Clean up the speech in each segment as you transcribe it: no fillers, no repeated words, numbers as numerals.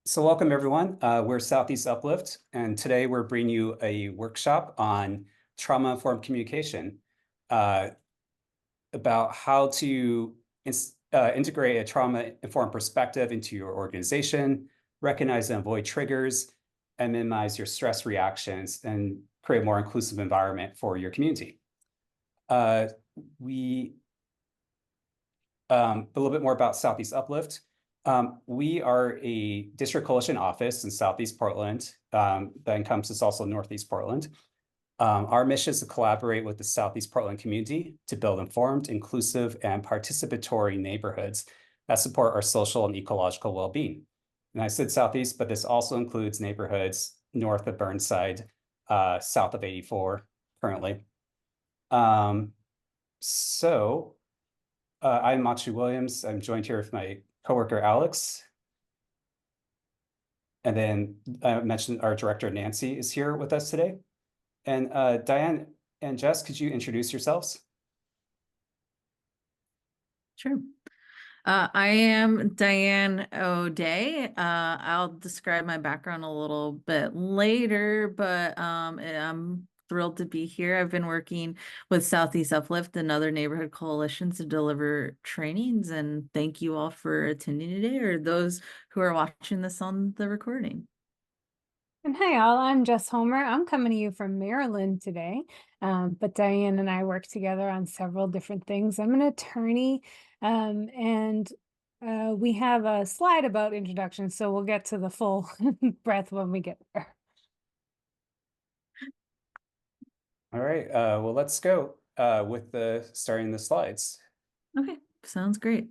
So welcome everyone. We're Southeast Uplift, and today we're bringing you a workshop on trauma-informed communication about how to integrate a trauma-informed perspective into your organization, recognize and avoid triggers, and minimize your stress reactions, and create a more inclusive environment for your community. A little bit more about Southeast Uplift. We are a district coalition office in Southeast Portland that encompasses also Northeast Portland. Our mission is to collaborate with the Southeast Portland community to build informed, inclusive, and participatory neighborhoods that support our social and ecological well-being. And I said Southeast, but this also includes neighborhoods north of Burnside, south of 84 currently. I'm Machu Williams. I'm joined here with my coworker, Alex. And then I mentioned our director, Nancy, is here with us today. And Diane and Jess, could you introduce yourselves? Sure. I am Diane Odeh. I'll describe my background a little bit later, but I'm thrilled to be here. I've been working with Southeast Uplift and other neighborhood coalitions to deliver trainings, and thank you all for attending today, or those who are watching this on the recording. And hi all, I'm Jess Homer. I'm coming to you from Maryland today, but Diane and I work together on several different things. I'm an attorney, and we have a slide about introduction, so we'll get to the full breadth when we get there. All right, well, let's go with starting the slides. Okay, sounds great.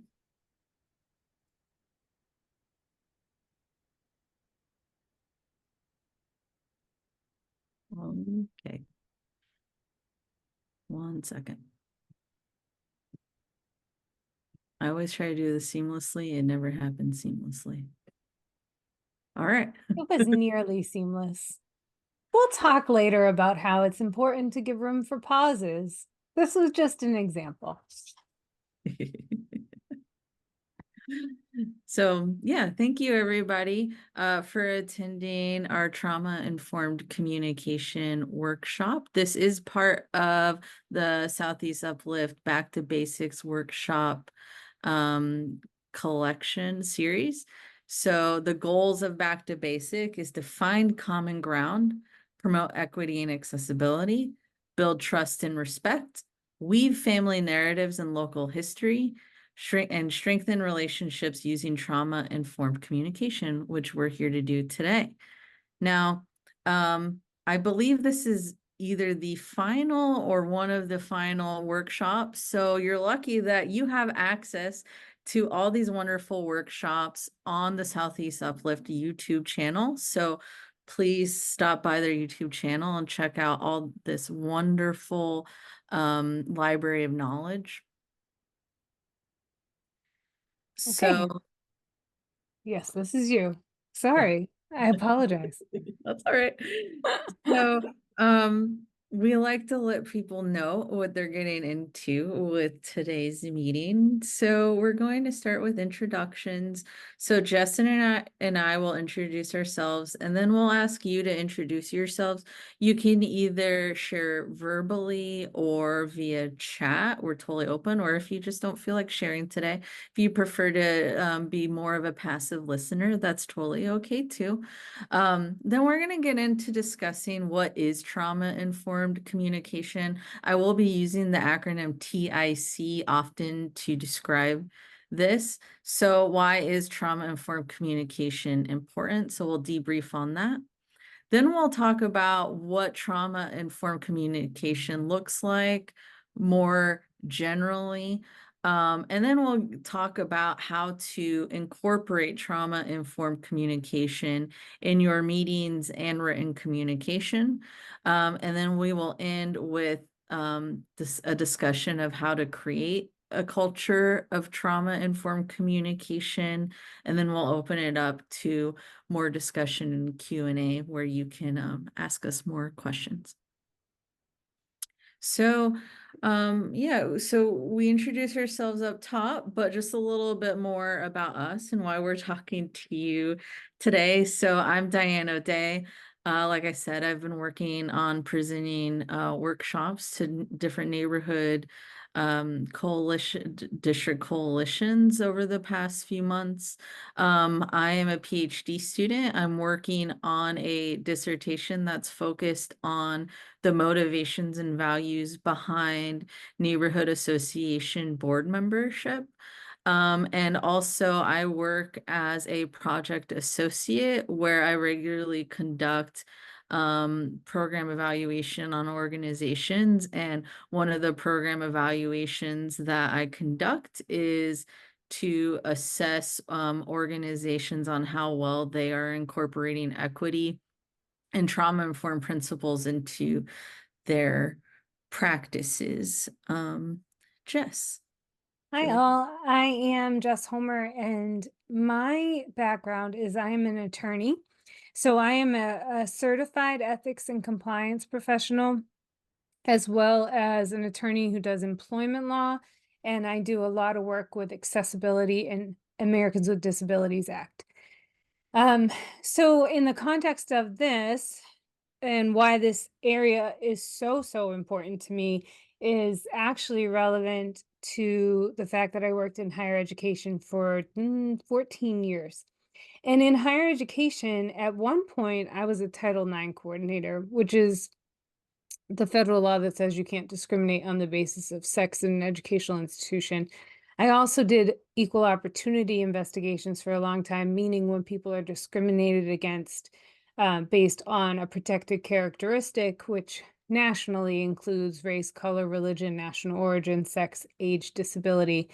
Okay. 1 second. I always try to do this seamlessly. It never happens seamlessly. All right. It was nearly seamless. We'll talk later about how it's important to give room for pauses. This was just an example. So yeah, thank you everybody for attending our trauma-informed communication workshop. This is part of the Southeast Uplift Back to Basics workshop collection series. So the goals of Back to Basic is to find common ground, promote equity and accessibility, build trust and respect, weave family narratives and local history, and strengthen relationships using trauma-informed communication, which we're here to do today. Now, I believe this is either the final or one of the final workshops. So you're lucky that you have access to all these wonderful workshops on the Southeast Uplift YouTube channel. So please stop by their YouTube channel and check out all this wonderful library of knowledge. Okay. So yes, this is you. Sorry, I apologize. That's all right. So, we like to let people know what they're getting into with today's meeting. So we're going to start with introductions. So Justin and I will introduce ourselves, and then we'll ask you to introduce yourselves. You can either share verbally or via chat. We're totally open. Or if you just don't feel like sharing today, if you prefer to be more of a passive listener, that's totally okay too. Then we're going to get into discussing what is trauma-informed communication. I will be using the acronym TIC often to describe this. So why is trauma-informed communication important? So we'll debrief on that. Then we'll talk about what trauma-informed communication looks like more generally. And then we'll talk about how to incorporate trauma-informed communication in your meetings and written communication. And then we will end with a discussion of how to create a culture of trauma-informed communication, and then we'll open it up to more discussion and Q&A where you can ask us more questions. So, yeah, so we introduce ourselves up top, but just a little bit more about us and why we're talking to you today. So I'm Diane Odeh. Like I said, I've been working on presenting workshops to different neighborhood district coalitions over the past few months. I am a PhD student. I'm working on a dissertation that's focused on the motivations and values behind neighborhood association board membership. And also I work as a project associate where I regularly conduct program evaluation on organizations. And one of the program evaluations that I conduct is to assess organizations on how well they are incorporating equity and trauma-informed principles into their practices. Jess. Hi all, I am Jess Homer, and my background is I am an attorney. So I am a certified ethics and compliance professional, as well as an attorney who does employment law, and I do a lot of work with accessibility and Americans with Disabilities Act. So in the context of this, and why this area is so important to me is actually relevant to the fact that I worked in higher education for 14 years. And in higher education, at one point, I was a Title IX coordinator, which is the federal law that says you can't discriminate on the basis of sex in an educational institution. I also did equal opportunity investigations for a long time, meaning when people are discriminated against based on a protected characteristic, which nationally includes race, color, religion, national origin, sex, age, disability,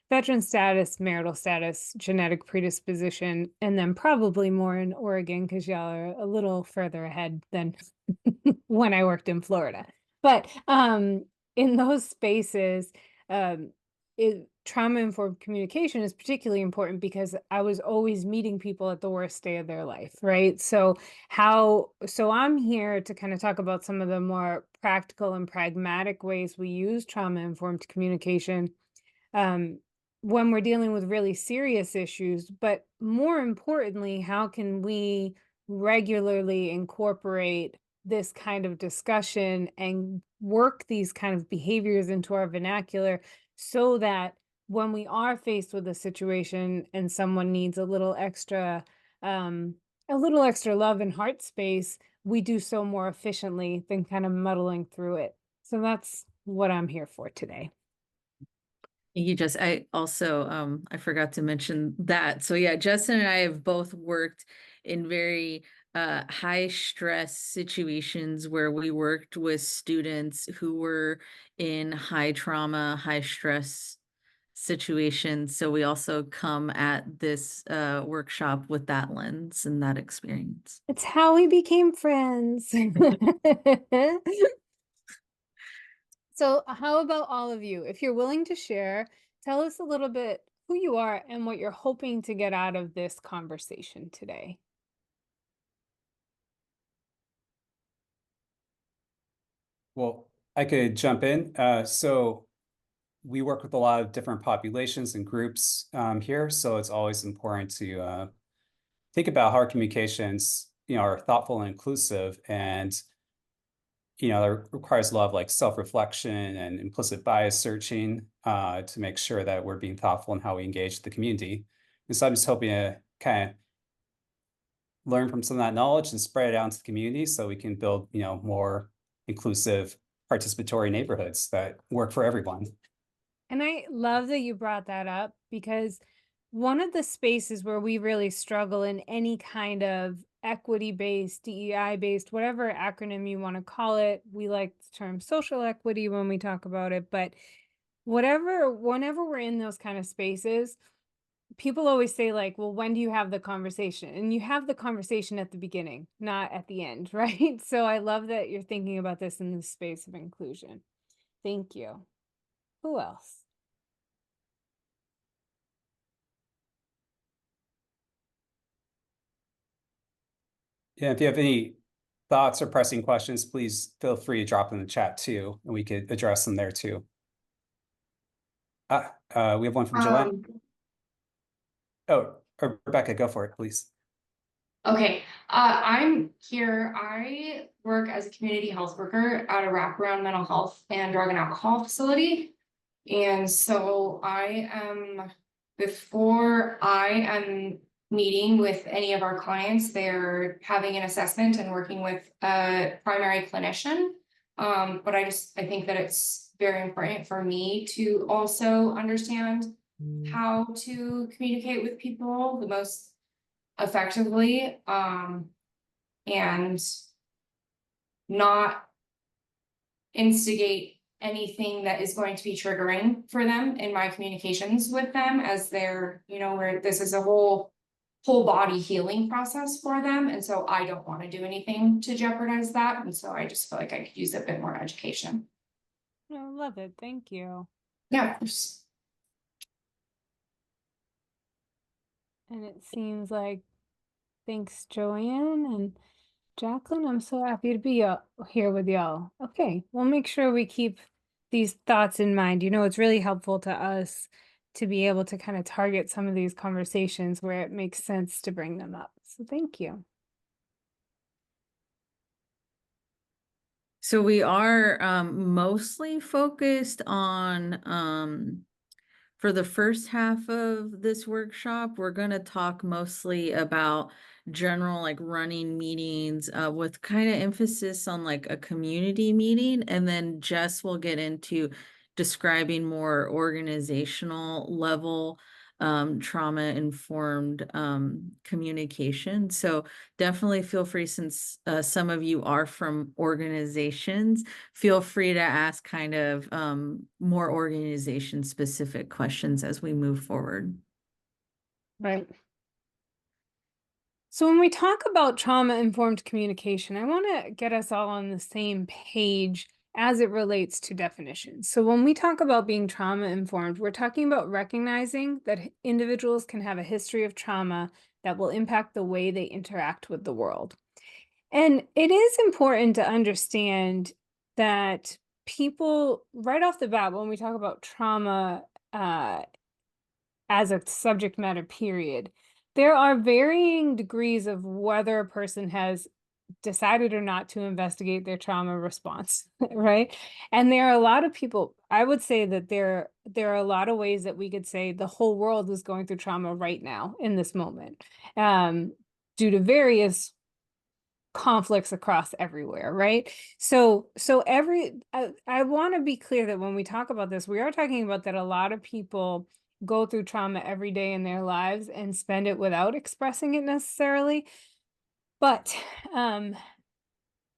veteran status, marital status, genetic predisposition, and then probably more in Oregon because y'all are a little further ahead than when I worked in Florida. But in those spaces, trauma-informed communication is particularly important because I was always meeting people at the worst day of their life, right? So I'm here to kind of talk about some of the more practical and pragmatic ways we use trauma-informed communication when we're dealing with really serious issues, but more importantly, how can we regularly incorporate this kind of discussion and work these kind of behaviors into our vernacular so that when we are faced with a situation and someone needs a little extra love and heart space, we do so more efficiently than kind of muddling through it. So that's what I'm here for today. I also I forgot to mention that. So yeah, Justin and I have both worked in very high stress situations where we worked with students who were in high trauma, high stress situations. So we also come at this workshop with that lens and that experience. It's how we became friends. So how about all of you? If you're willing to share, tell us a little bit who you are and what you're hoping to get out of this conversation today. Well, I could jump in. So we work with a lot of different populations and groups here, so it's always important to think about how our communications, are thoughtful and inclusive, and that requires a lot of like self-reflection and implicit bias searching to make sure that we're being thoughtful in how we engage the community. And so I'm just hoping to kind of learn from some of that knowledge and spread it out into the community so we can build, more inclusive, participatory neighborhoods that work for everyone. And I love that you brought that up because one of the spaces where we really struggle in any kind of equity-based, DEI-based, whatever acronym you want to call it, we like the term social equity when we talk about it, but whenever we're in those kind of spaces, people always say like, well, when do you have the conversation? And you have the conversation at the beginning, not at the end, right? So I love that you're thinking about this in the space of inclusion. Thank you. Who else? Yeah, if you have any thoughts or pressing questions, please feel free to drop in the chat too, and we could address them there too. We have one from Joanne. Oh, or Rebecca, go for it, please. Okay, I'm here. I work as a community health worker at a wraparound mental health and drug and alcohol facility. And so before I am meeting with any of our clients, they're having an assessment and working with a primary clinician. But I think that it's very important for me to also understand how to communicate with people the most effectively, and not instigate anything that is going to be triggering for them in my communications with them, as they're, where this is a whole body healing process for them. And so I don't want to do anything to jeopardize that. And so I just feel like I could use a bit more education. I love it. Thank you. Yeah, of course. And it seems like, thanks, Joanne and Jacqueline. I'm so happy to be here with y'all. Okay, we'll make sure we keep these thoughts in mind. It's really helpful to us to be able to kind of target some of these conversations where it makes sense to bring them up. So thank you. So we are mostly focused on for the first half of this workshop, we're going to talk mostly about general like running meetings with kind of emphasis on like a community meeting. And then Jess will get into describing more organizational level trauma-informed communication. So definitely feel free, since some of you are from organizations, feel free to ask kind of more organization-specific questions as we move forward. Right. So when we talk about trauma-informed communication, I want to get us all on the same page as it relates to definitions. So when we talk about being trauma-informed, we're talking about recognizing that individuals can have a history of trauma that will impact the way they interact with the world. And it is important to understand that people, right off the bat, when we talk about trauma as a subject matter period, there are varying degrees of whether a person has decided or not to investigate their trauma response, right? And there are a lot of people, I would say that there are a lot of ways that we could say the whole world is going through trauma right now in this moment, due to various conflicts across everywhere, right? So I want to be clear that when we talk about this, we are talking about that a lot of people go through trauma every day in their lives and spend it without expressing it necessarily. But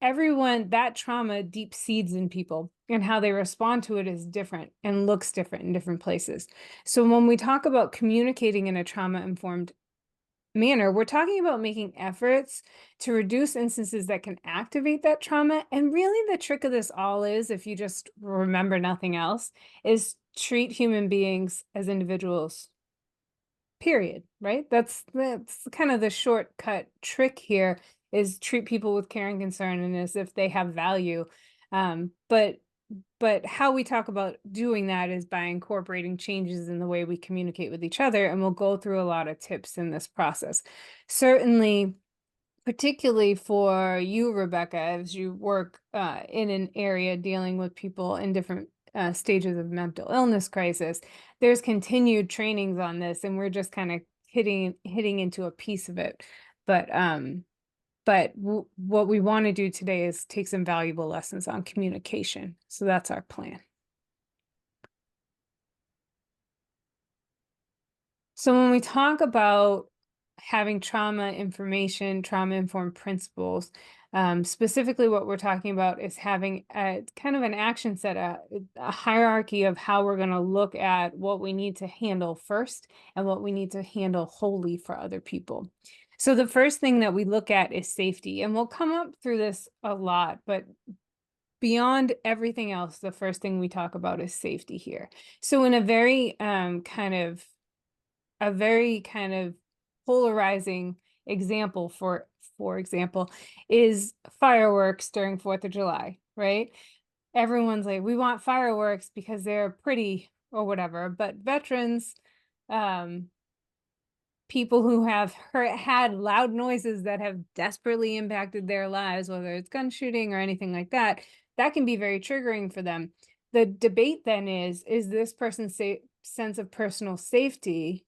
everyone, that trauma deep seeds in people, and how they respond to it is different and looks different in different places. So when we talk about communicating in a trauma-informed manner, we're talking about making efforts to reduce instances that can activate that trauma. And really the trick of this all is, if you just remember nothing else, is treat human beings as individuals, period, right? That's kind of the shortcut trick here, is treat people with care and concern and as if they have value. But how we talk about doing that is by incorporating changes in the way we communicate with each other. And we'll go through a lot of tips in this process. Certainly, particularly for you, Rebecca, as you work in an area dealing with people in different stages of mental illness crisis, there's continued trainings on this, and we're just kind of hitting into a piece of it. But what we want to do today is take some valuable lessons on communication. So that's our plan. So when we talk about having trauma information, trauma-informed principles, specifically what we're talking about is having a kind of an action set, a hierarchy of how we're going to look at what we need to handle first and what we need to handle wholly for other people. So the first thing that we look at is safety, and we'll come up through this a lot, but beyond everything else, the first thing we talk about is safety here. So in a very kind of polarizing example for for example, is fireworks during 4th of July, right? Everyone's like, we want fireworks because they're pretty or whatever, but veterans, people who have had loud noises that have desperately impacted their lives, whether it's gun shooting or anything like that, that can be very triggering for them. The debate then is this person's sense of personal safety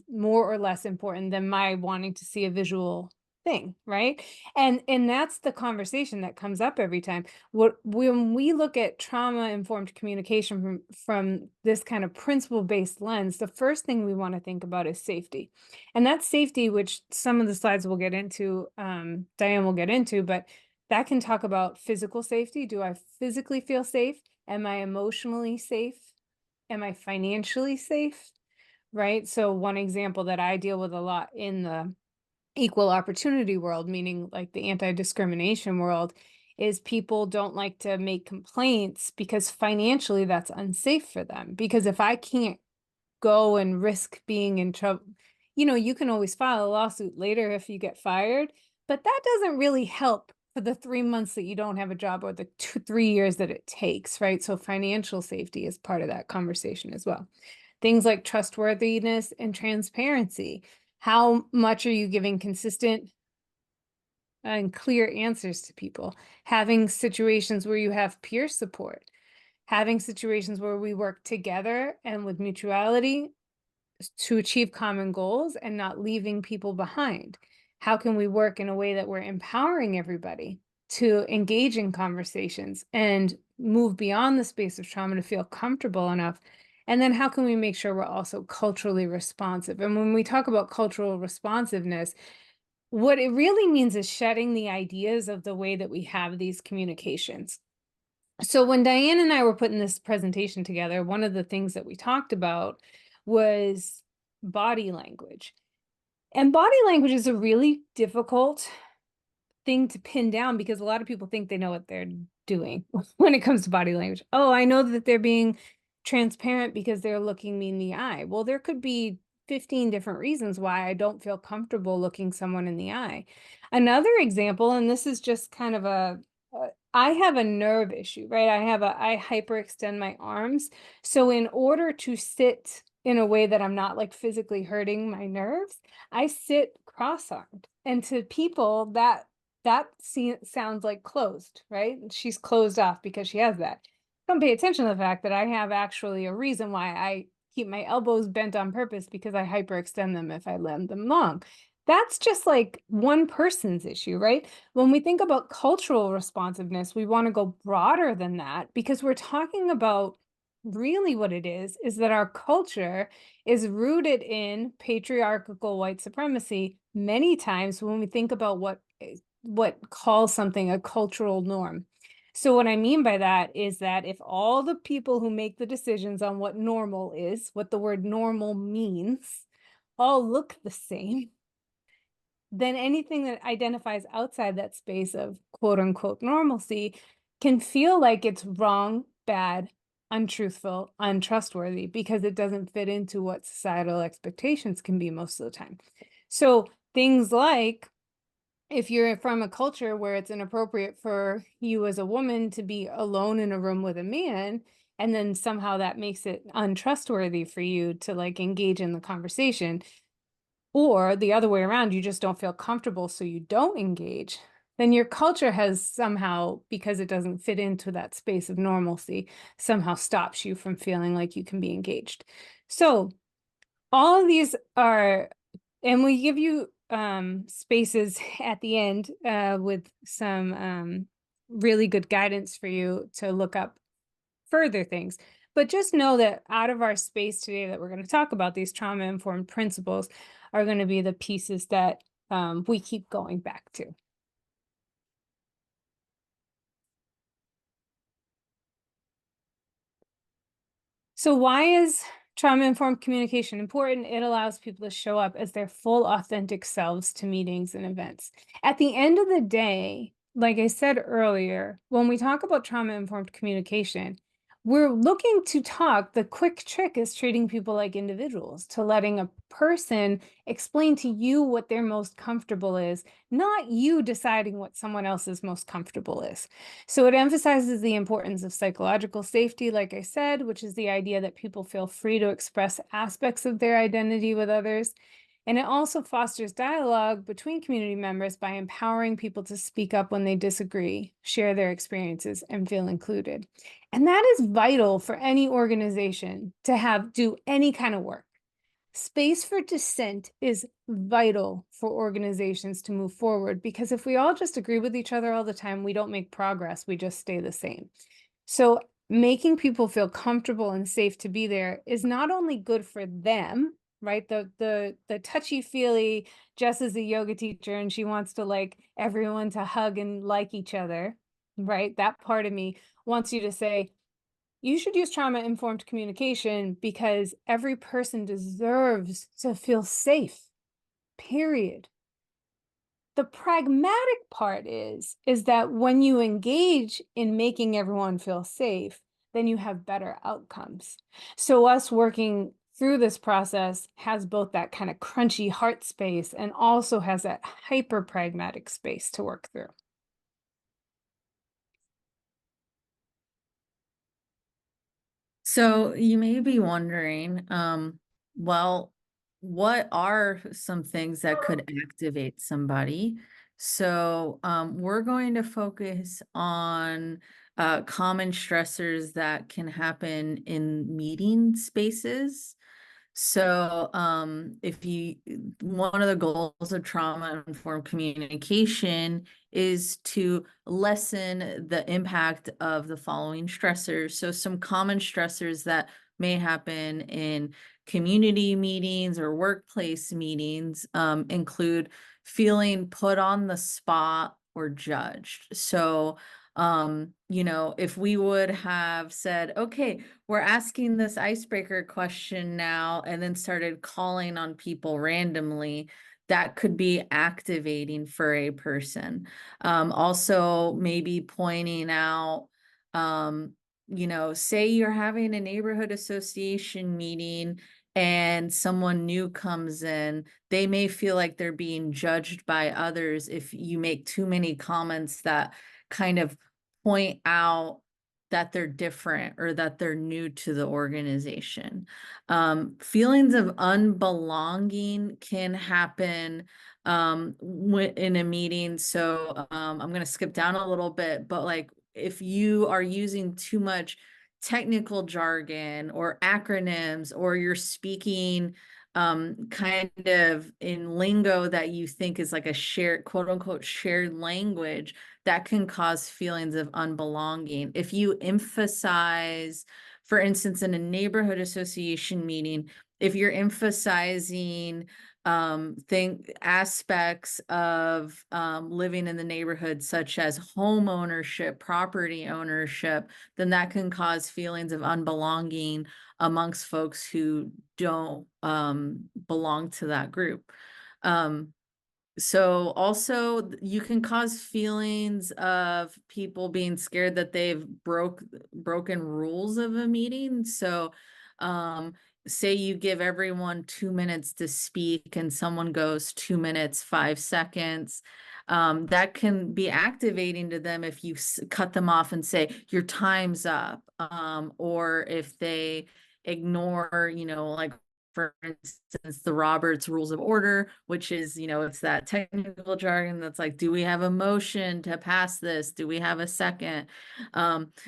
more or less important than my wanting to see a visual thing, right? And that's the conversation that comes up every time. When we look at trauma-informed communication from this kind of principle-based lens, the first thing we want to think about is safety. And that's safety, which some of the slides we'll get into, Diane will get into, but that can talk about physical safety. Do I physically feel safe? Am I emotionally safe? Am I financially safe? Right? So one example that I deal with a lot in the equal opportunity world, meaning like the anti-discrimination world, is people don't like to make complaints because financially that's unsafe for them. Because if I can't go and risk being in trouble, you can always file a lawsuit later if you get fired, but that doesn't really help for the 3 months that you don't have a job or the 3 years that it takes, right? So financial safety is part of that conversation as well. Things like trustworthiness and transparency. How much are you giving consistent and clear answers to people? Having situations where you have peer support. Having situations where we work together and with mutuality to achieve common goals and not leaving people behind. How can we work in a way that we're empowering everybody to engage in conversations and move beyond the space of trauma to feel comfortable enough? And then how can we make sure we're also culturally responsive? And when we talk about cultural responsiveness, what it really means is shedding the ideas of the way that we have these communications. So when Diane and I were putting this presentation together, one of the things that we talked about was body language. And body language is a really difficult thing to pin down because a lot of people think they know what they're doing when it comes to body language. Oh, I know that they're being transparent because they're looking me in the eye. Well, there could be 15 different reasons why I don't feel comfortable looking someone in the eye. Another example, and this is just kind of I have a nerve issue, right? I hyperextend my arms. So in order to sit in a way that I'm not like physically hurting my nerves, I sit cross-armed. And to people that sounds like closed, right? She's closed off because she has that. Don't pay attention to the fact that I have actually a reason why I keep my elbows bent on purpose, because I hyperextend them if I lend them long. That's just like one person's issue, right? When we think about cultural responsiveness, we want to go broader than that, because we're talking about really what it is that our culture is rooted in patriarchal white supremacy. Many times when we think about what calls something a cultural norm. So what I mean by that is that if all the people who make the decisions on what normal is, what the word normal means, all look the same, then anything that identifies outside that space of quote unquote normalcy can feel like it's wrong, bad, untruthful, untrustworthy, because it doesn't fit into what societal expectations can be most of the time. So things like, if you're from a culture where it's inappropriate for you as a woman to be alone in a room with a man, and then somehow that makes it untrustworthy for you to like engage in the conversation, or the other way around, you just don't feel comfortable, so you don't engage, then your culture has somehow, because it doesn't fit into that space of normalcy, somehow stops you from feeling like you can be engaged. So all of these are, and we give you spaces at the end with some really good guidance for you to look up further things. But just know that out of our space today that we're going to talk about, these trauma-informed principles are going to be the pieces that we keep going back to. So why is trauma-informed communication important? It allows people to show up as their full, authentic selves to meetings and events. At the end of the day, like I said earlier, when we talk about trauma-informed communication, we're looking to talk. The quick trick is treating people like individuals, to letting a person explain to you what their most comfortable is, not you deciding what someone else's most comfortable is. So it emphasizes the importance of psychological safety, like I said, which is the idea that people feel free to express aspects of their identity with others. And it also fosters dialogue between community members by empowering people to speak up when they disagree, share their experiences, and feel included. And that is vital for any organization to do any kind of work. Space for dissent is vital for organizations to move forward, because if we all just agree with each other all the time, we don't make progress, we just stay the same. So making people feel comfortable and safe to be there is not only good for them, right? The touchy-feely, Jess is a yoga teacher and she wants to like everyone to hug and like each other, right? That part of me wants you to say, you should use trauma-informed communication because every person deserves to feel safe, period. The pragmatic part is that when you engage in making everyone feel safe, then you have better outcomes. So us working through this process has both that kind of crunchy heart space and also has that hyper pragmatic space to work through. So you may be wondering, well, what are some things that could activate somebody? So we're going to focus on common stressors that can happen in meeting spaces. So if you, one of the goals of trauma-informed communication is to lessen the impact of the following stressors. So some common stressors that may happen in community meetings or workplace meetings include feeling put on the spot or judged. So you know, if we would have said, okay, we're asking this icebreaker question now, and then started calling on people randomly, that could be activating for a person. Also, maybe pointing out, you know, say you're having a neighborhood association meeting and someone new comes in, they may feel like they're being judged by others if you make too many comments that kind of point out that they're different or that they're new to the organization. Feelings of unbelonging can happen in a meeting. So I'm going to skip down a little bit, but like if you are using too much technical jargon or acronyms, or you're speaking kind of in lingo that you think is like a shared, quote unquote, shared language, that can cause feelings of unbelonging. If you emphasize, for instance, in a neighborhood association meeting, if you're emphasizing aspects of living in the neighborhood, such as home ownership, property ownership, then that can cause feelings of unbelonging amongst folks who don't belong to that group. So also you can cause feelings of people being scared that they've broken rules of a meeting. So say you give everyone 2 minutes to speak and someone goes 2 minutes, 5 seconds. That can be activating to them if you cut them off and say, your time's up. Or if they ignore, you know, like for instance, the Roberts Rules of Order, which is, you know, it's that technical jargon that's like, do we have a motion to pass this? Do we have a second?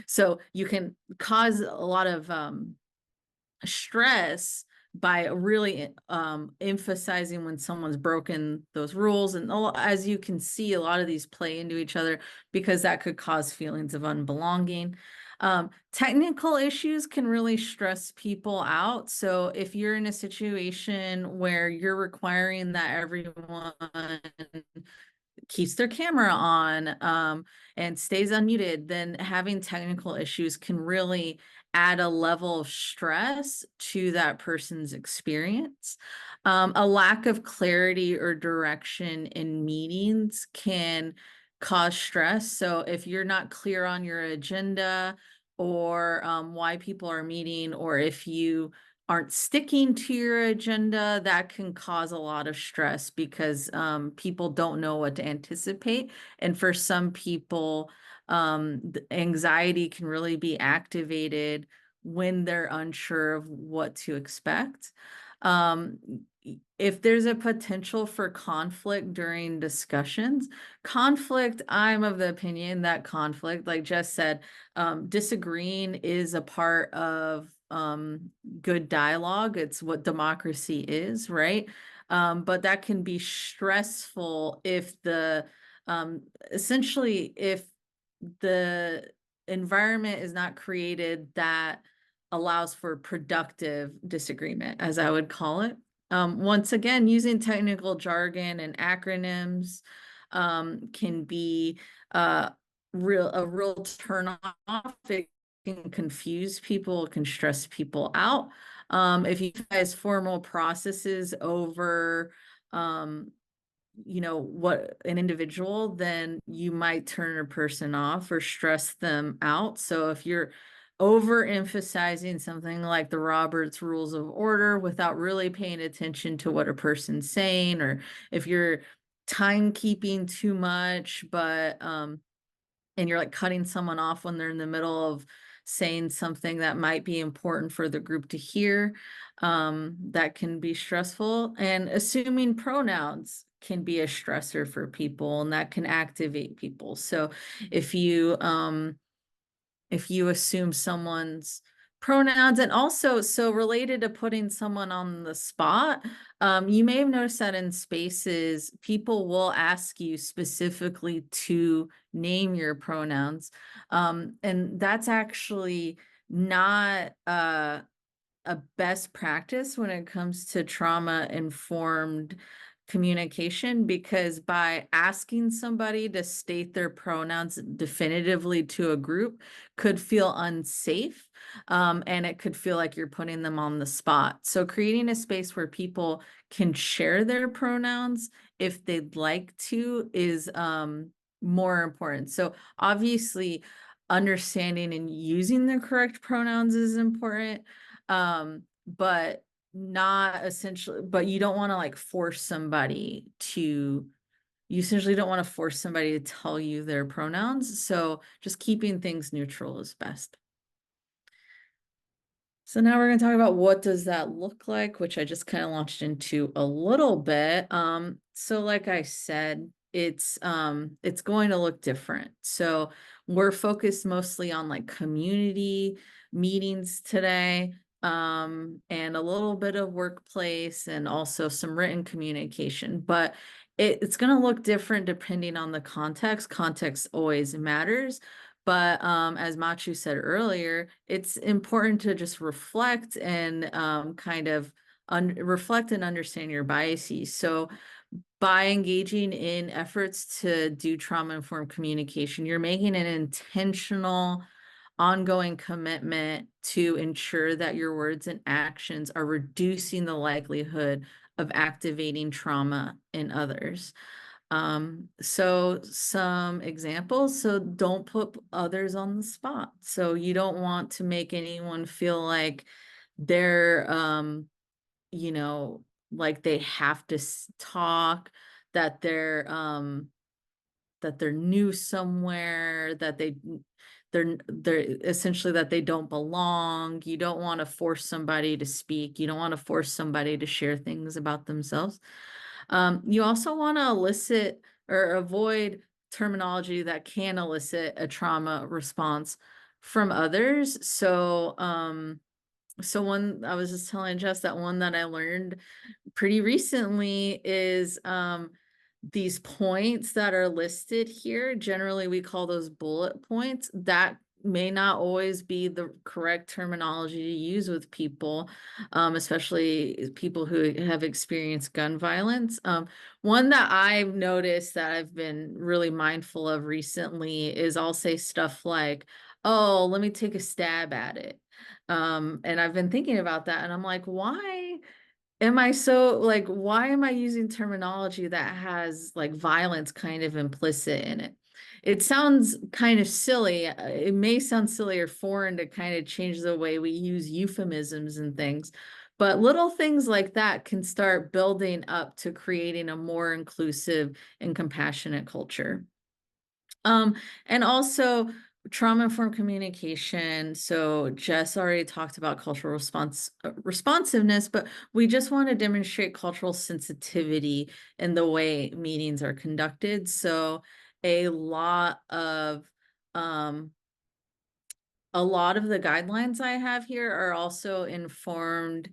So you can cause a lot of stress by really emphasizing when someone's broken those rules. And as you can see, a lot of these play into each other because that could cause feelings of unbelonging. Technical issues can really stress people out. So if you're in a situation where you're requiring that everyone keeps their camera on and stays unmuted, then having technical issues can really add a level of stress to that person's experience. A lack of clarity or direction in meetings can cause stress. So if you're not clear on your agenda, or why people are meeting, or if you aren't sticking to your agenda, that can cause a lot of stress because people don't know what to anticipate. And for some people, the anxiety can really be activated when they're unsure of what to expect. If there's a potential for conflict during discussions, I'm of the opinion that conflict, like Jess said, disagreeing is a part of good dialogue. It's what democracy is, right? But that can be stressful if essentially if the environment is not created that allows for productive disagreement, as I would call it. Once again, using technical jargon and acronyms can be a real turn off. It can confuse people, can stress people out. If you guys formal processes over what an individual, then you might turn a person off or stress them out. So if you're overemphasizing something like the Roberts Rules of Order without really paying attention to what a person's saying, or if you're timekeeping too much, but and you're like cutting someone off when they're in the middle of saying something that might be important for the group to hear, that can be stressful. And assuming pronouns can be a stressor for people, and that can activate people. So if you assume someone's pronouns, and also so related to putting someone on the spot, you may have noticed that in spaces, people will ask you specifically to name your pronouns. And that's actually not a best practice when it comes to trauma-informed communication, because by asking somebody to state their pronouns definitively to a group could feel unsafe, and it could feel like you're putting them on the spot. So creating a space where people can share their pronouns if they'd like to is more important. So obviously understanding and using the correct pronouns is important, but not essentially, but you don't want to like force somebody to, you essentially don't want to force somebody to tell you their pronouns. So just keeping things neutral is best. So now we're going to talk about what does that look like, which I just kind of launched into a little bit. So like I said, it's going to look different. So we're focused mostly on like community meetings today, and a little bit of workplace and also some written communication, but it's going to look different depending on the context. Context always matters. But as Machu said earlier, it's important to just reflect and kind of reflect and understand your biases. So by engaging in efforts to do trauma-informed communication, you're making an intentional, ongoing commitment to ensure that your words and actions are reducing the likelihood of activating trauma in others. So some examples, so don't put others on the spot. So you don't want to make anyone feel like they're, like they have to talk, that they're new somewhere, that they're essentially that they don't belong. You don't want to force somebody to speak. You don't want to force somebody to share things about themselves. You also want to elicit or avoid terminology that can elicit a trauma response from others. So, so one, I was just telling Jess that one that I learned pretty recently is these points that are listed here. Generally, we call those bullet points. That may not always be the correct terminology to use with people, especially people who have experienced gun violence. One that I've noticed that I've been really mindful of recently is I'll say stuff like, oh, let me take a stab at it. And I've been thinking about that, and I'm like, why am I why am I using terminology that has like violence kind of implicit in it? it sounds kind of silly. It may sound silly or foreign to kind of change the way we use euphemisms and things, but little things like that can start building up to creating a more inclusive and compassionate culture. And also trauma-informed communication. So Jess already talked about cultural responsiveness, but we just want to demonstrate cultural sensitivity in the way meetings are conducted. So a lot of the guidelines I have here are also informed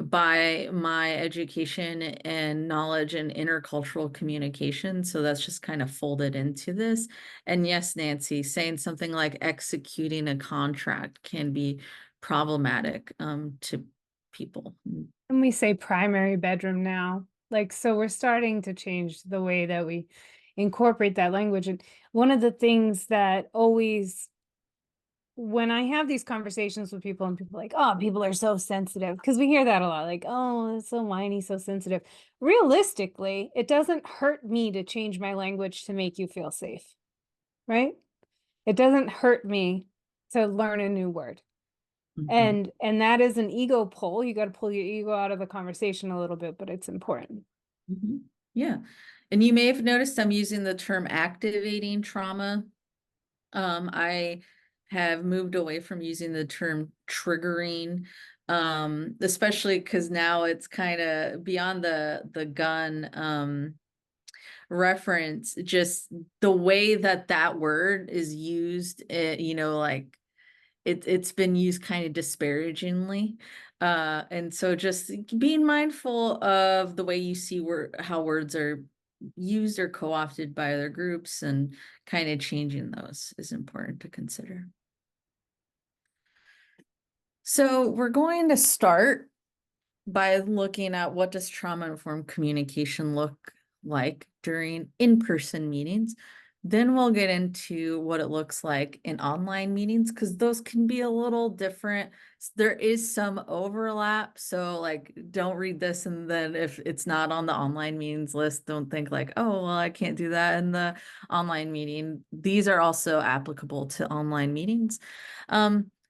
by my education and knowledge in intercultural communication. So that's just kind of folded into this. And yes, Nancy, saying something like executing a contract can be problematic to people. And we say primary bedroom now. Like, so we're starting to change the way that we incorporate that language. And one of the things that always, when I have these conversations with people and people are like, oh, people are so sensitive, because we hear that a lot, like, oh, it's so whiny, so sensitive. Realistically, it doesn't hurt me to change my language to make you feel safe, right? It doesn't hurt me to learn a new word. Mhm. And that is an ego pull. You got to pull your ego out of the conversation a little bit, but it's important. Mhm. Yeah. And you may have noticed I'm using the term activating trauma. I have moved away from using the term triggering, especially because now it's kind of beyond the gun reference, just the way that that word is used, you know, like it's been used kind of disparagingly. And so just being mindful of the way you see how words are used or co-opted by other groups and kind of changing those is important to consider. So we're going to start by looking at what does trauma-informed communication look like during in-person meetings. Then we'll get into what it looks like in online meetings, because those can be a little different. There is some overlap. So like, don't read this and then if it's not on the online meetings list, don't think like, oh, well, I can't do that in the online meeting. These are also applicable to online meetings.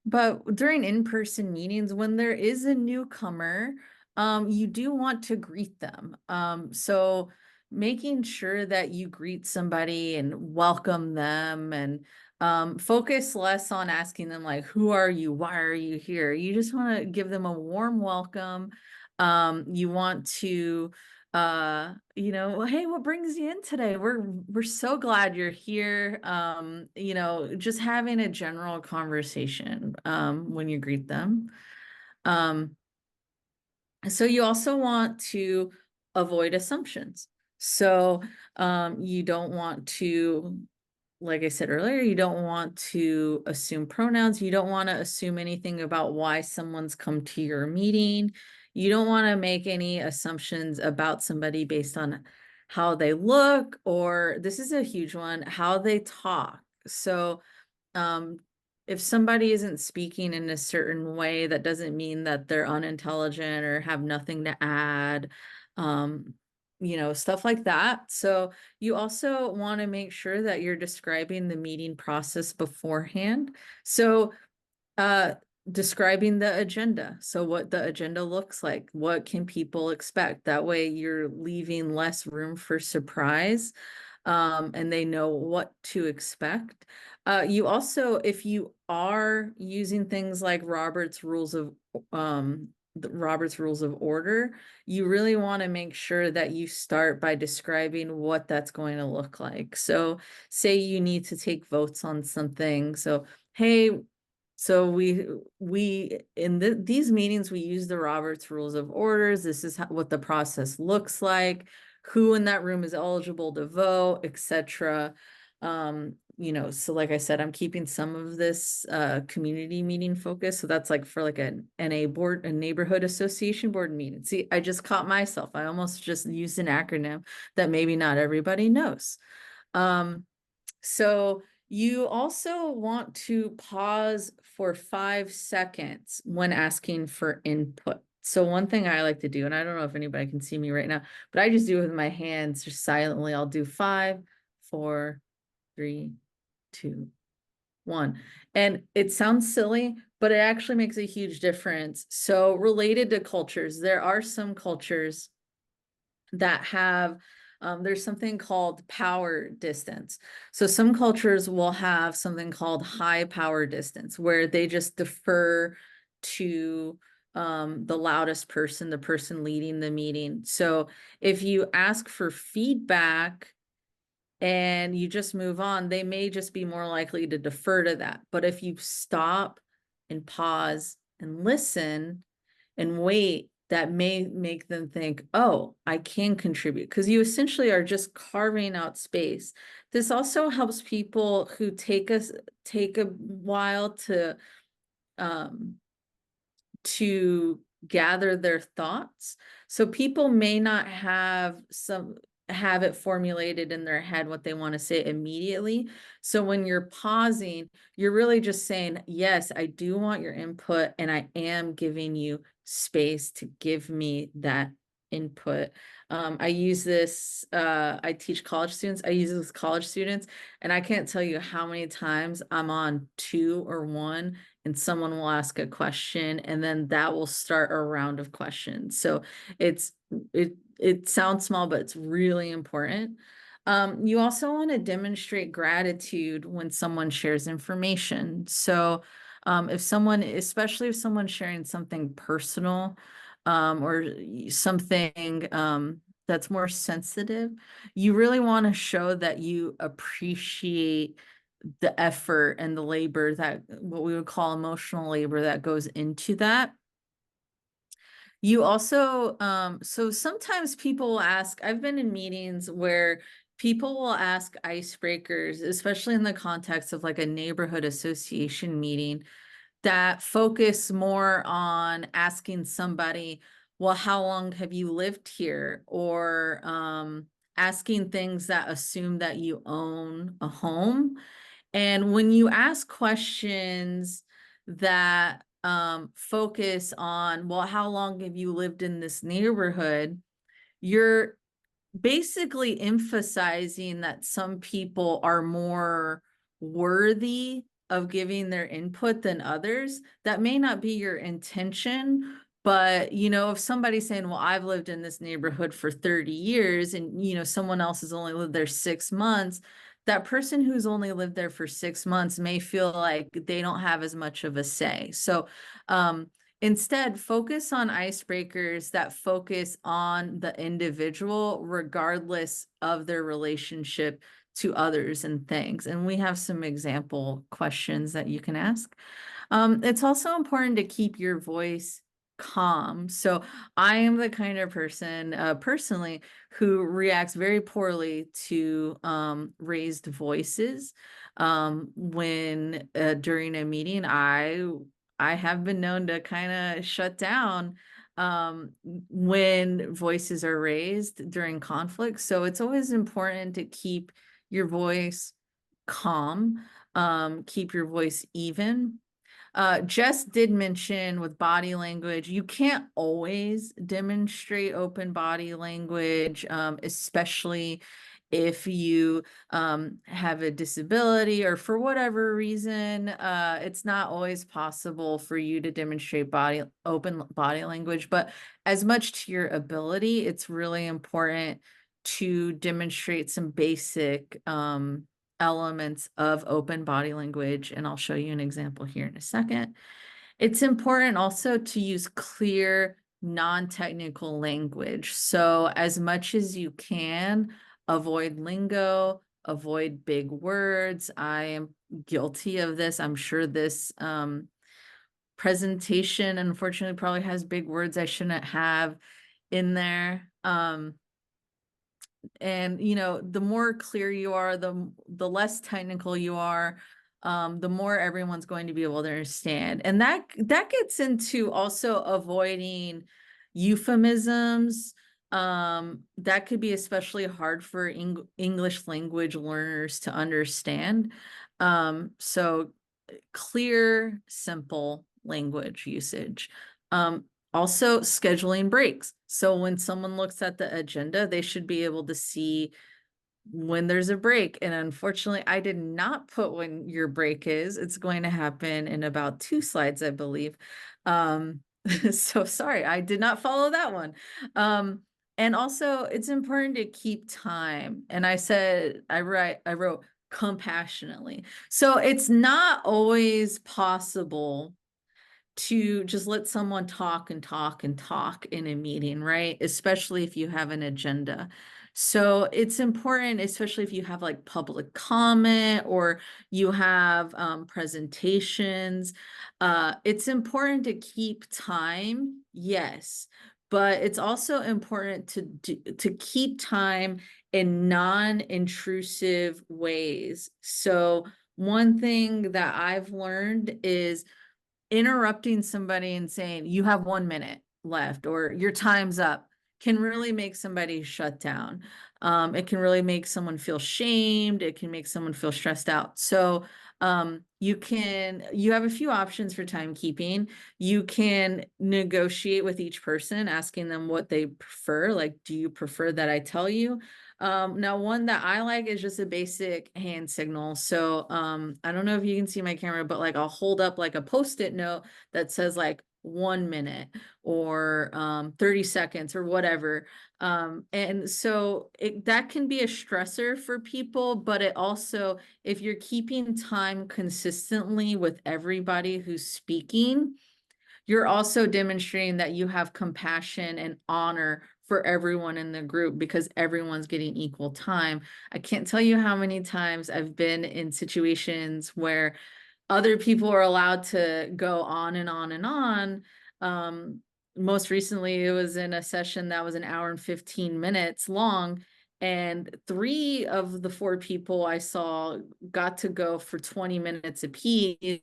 But during in-person meetings, when there is a newcomer, you do want to greet them. So making sure that you greet somebody and welcome them and focus less on asking them like, who are you? Why are you here? You just want to give them a warm welcome. You want to you know, hey, what brings you in today? We're so glad you're here. You know, just having a general conversation when you greet them. So you also want to avoid assumptions. So you don't want to, like I said earlier, you don't want to assume pronouns. You don't want to assume anything about why someone's come to your meeting. You don't want to make any assumptions about somebody based on how they look, or this is a huge one, how they talk. So if somebody isn't speaking in a certain way, that doesn't mean that they're unintelligent or have nothing to add, you know, stuff like that. So you also want to make sure that you're describing the meeting process beforehand. So describing the agenda. So what the agenda looks like, what can people expect? That way you're leaving less room for surprise. And they know what to expect. You also, if you are using things like Robert's Rules of Order, you really want to make sure that you start by describing what that's going to look like. So say you need to take votes on something. So, hey, so we in these meetings, we use the Robert's Rules of Orders. This is what the process looks like, who in that room is eligible to vote, etc. You know, so like I said, I'm keeping some of this community meeting focus. So that's like for like an NA board, a neighborhood association board meeting. See, I just caught myself. I almost just used an acronym that maybe not everybody knows. So you also want to pause for 5 seconds when asking for input. So one thing I like to do, and I don't know if anybody can see me right now, but I just do it with my hands, just silently. I'll do 5, 4, 3, 2, 1. And it sounds silly, but it actually makes a huge difference. So related to cultures, there are some cultures that have there's something called power distance. So some cultures will have something called high power distance, where they just defer to the loudest person, the person leading the meeting. So if you ask for feedback and you just move on, they may just be more likely to defer to that. But if you stop and pause and listen and wait, that may make them think, oh, I can contribute, because you essentially are just carving out space. This also helps people who take a while to gather their thoughts. So people may not have it formulated in their head what they want to say immediately. So when you're pausing, you're really just saying, yes, I do want your input, and I am giving you space to give me that input. I use this, I teach college students, I use this with college students, and I can't tell you how many times I'm on 2 or 1 and someone will ask a question, and then that will start a round of questions. So it sounds small, but it's really important. You also want to demonstrate gratitude when someone shares information. So especially if someone's sharing something personal, or something that's more sensitive, you really want to show that you appreciate the effort and the labor, that what we would call emotional labor, that goes into that. You also, so sometimes people will ask, I've been in meetings where people will ask icebreakers, especially in the context of like a neighborhood association meeting, that focus more on asking somebody, well, how long have you lived here? Or asking things that assume that you own a home. And when you ask questions that focus on, well, how long have you lived in this neighborhood? You're basically emphasizing that some people are more worthy of giving their input than others. That may not be your intention, but if somebody's saying, well, I've lived in this neighborhood for 30 years and someone else has only lived there 6 months, that person who's only lived there for 6 months may feel like they don't have as much of a say. So instead, focus on icebreakers that focus on the individual, regardless of their relationship to others and things. And we have some example questions that you can ask. It's also important to keep your voice calm. So I am the kind of person, personally, who reacts very poorly to raised voices. When during a meeting, I have been known to kind of shut down when voices are raised during conflict. So it's always important to keep your voice calm, keep your voice even. Jess did mention with body language, you can't always demonstrate open body language, especially if you have a disability or for whatever reason. It's not always possible for you to demonstrate open body language, but as much to your ability, it's really important to demonstrate some basic elements of open body language, and I'll show you an example here in a second. It's important also to use clear, non-technical language. So as much as you can, avoid lingo, avoid big words. I am guilty of this. I'm sure this presentation, unfortunately, probably has big words I shouldn't have in there. And the more clear you are, the less technical you are, the more everyone's going to be able to understand. And that gets into also avoiding euphemisms. That could be especially hard for English language learners to understand. So clear, simple language usage. Also, scheduling breaks. So when someone looks at the agenda, they should be able to see when there's a break. And unfortunately, I did not put when your break is. It's going to happen in about 2 slides, I believe. So sorry, I did not follow that one. And also it's important to keep time. And I wrote compassionately. So it's not always possible to just let someone talk and talk and talk in a meeting, right? Especially if you have an agenda. So it's important, especially if you have like public comment or you have presentations. It's important to keep time, yes, but it's also important to keep time in non-intrusive ways. So one thing that I've learned is interrupting somebody and saying, you have 1 minute left or your time's up can really make somebody shut down. It can really make someone feel shamed. It can make someone feel stressed out. So you have a few options for timekeeping. You can negotiate with each person, asking them what they prefer. Like, do you prefer that I tell you? Now one that I like is just a basic hand signal. So I don't know if you can see my camera, but like I'll hold up like a post-it note that says like 1 minute or 30 seconds or whatever. And so that can be a stressor for people, but it also, if you're keeping time consistently with everybody who's speaking, you're also demonstrating that you have compassion and honor for everyone in the group because everyone's getting equal time. I can't tell you how many times I've been in situations where other people are allowed to go on and on and on. Most recently, it was in a session that was an hour and 15 minutes long. And 3 of the 4 people I saw got to go for 20 minutes apiece,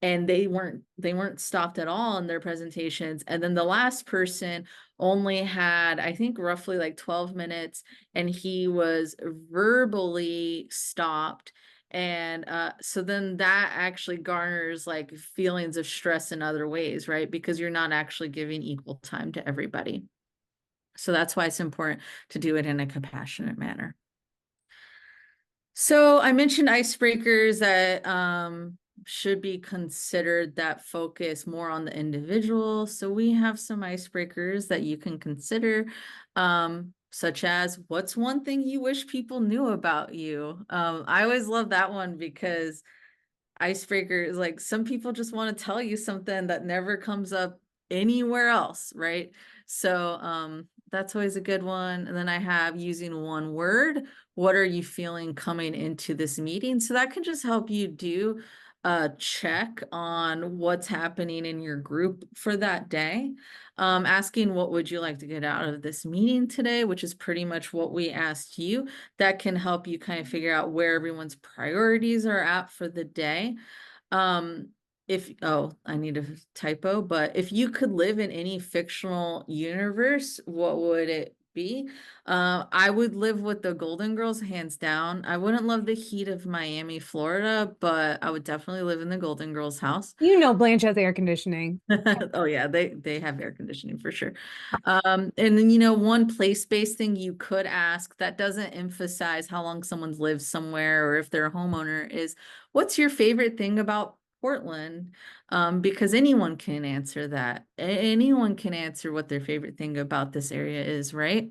and they weren't stopped at all in their presentations. And then the last person only had, I think, roughly like 12 minutes, and he was verbally stopped. And so then that actually garners like feelings of stress in other ways, right? Because you're not actually giving equal time to everybody. So that's why it's important to do it in a compassionate manner. So I mentioned icebreakers that should be considered that focus more on the individual. So we have some icebreakers that you can consider, such as, what's one thing you wish people knew about you? I always love that one because icebreakers, like some people just want to tell you something that never comes up anywhere else, right? So that's always a good one. And then I have using one word. What are you feeling coming into this meeting? So that can just help you do a check on what's happening in your group for that day. Asking what would you like to get out of this meeting today, which is pretty much what we asked you. That can help you kind of figure out where everyone's priorities are at for the day. I need a typo, but if you could live in any fictional universe, what would it be? I would live with the Golden Girls, hands down. I wouldn't love the heat of Miami, Florida, but I would definitely live in the Golden Girls house. You know, Blanche has air conditioning. Oh yeah, they have air conditioning for sure. And then, one place-based thing you could ask that doesn't emphasize how long someone's lived somewhere or if they're a homeowner is, what's your favorite thing about Portland? Because anyone can answer that. Anyone can answer what their favorite thing about this area is, right?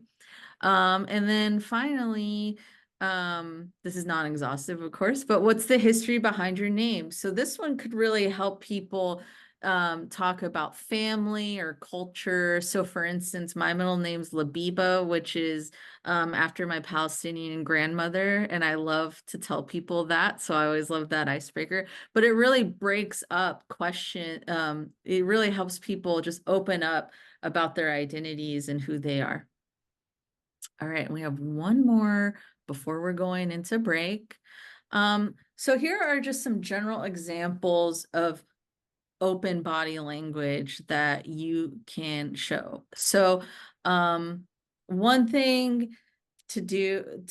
And then finally, this is non-exhaustive, of course, but what's the history behind your name? So this one could really help people talk about family or culture. So for instance, my middle name's Labiba, which is after my Palestinian grandmother, and I love to tell people that. So I always love that icebreaker, but it really breaks up it really helps people just open up about their identities and who they are. All right, we have one more before we're going into break. So here are just some general examples of open body language that you can show. So one thing to do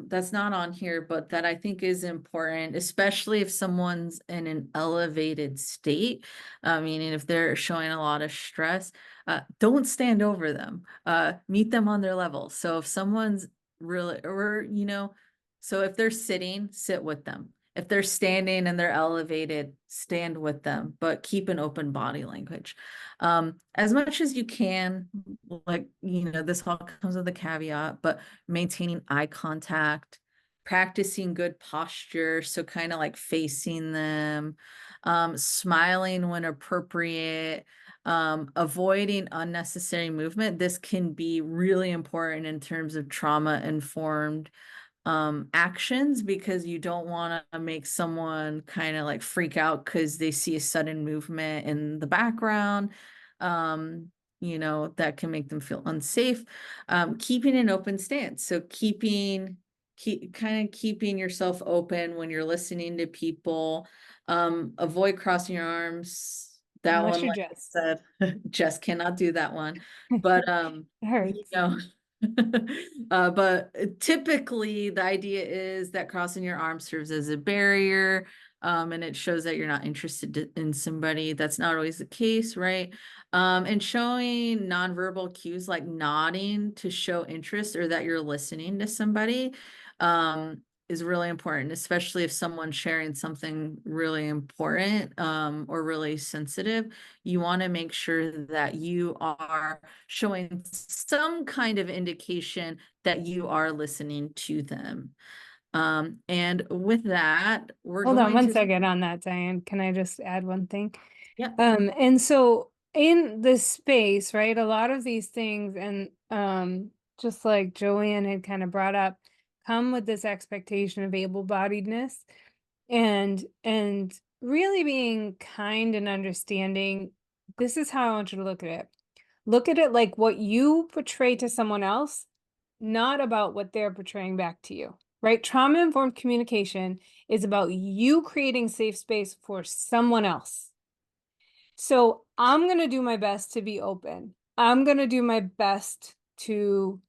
that's not on here, but that I think is important, especially if someone's in an elevated state, meaning if they're showing a lot of stress, don't stand over them, meet them on their level. So if someone's really, or, so if they're sitting, sit with them. If they're standing and they're elevated, stand with them, but keep an open body language. As much as you can, like, this all comes with a caveat, but maintaining eye contact, practicing good posture. So kind of like facing them, smiling when appropriate, avoiding unnecessary movement. This can be really important in terms of trauma-informed actions, because you don't want to make someone kind of like freak out because they see a sudden movement in the background, that can make them feel unsafe. Keeping an open stance. So keeping yourself open when you're listening to people. Avoid crossing your arms. That Unless one, you're like I Jess. said, Jess cannot do that one. But It hurts. but typically the idea is that crossing your arms serves as a barrier, and it shows that you're not interested in somebody. That's not always the case, right? And showing nonverbal cues like nodding to show interest or that you're listening to somebody is really important, especially if someone's sharing something really important or really sensitive. You want to make sure that you are showing some kind of indication that you are listening to them. And with that, we're Hold on going one to second on that, Diane. Can I just add one thing? Yeah. And so in this space, right, a lot of these things, and just like Joanne had kind of brought up, come with this expectation of able-bodiedness and really being kind and understanding. This is how I want you to look at it. Look at it like what you portray to someone else, not about what they're portraying back to you, right? Trauma-informed communication is about you creating safe space for someone else. So I'm going to do my best to be open. I'm going to do my best to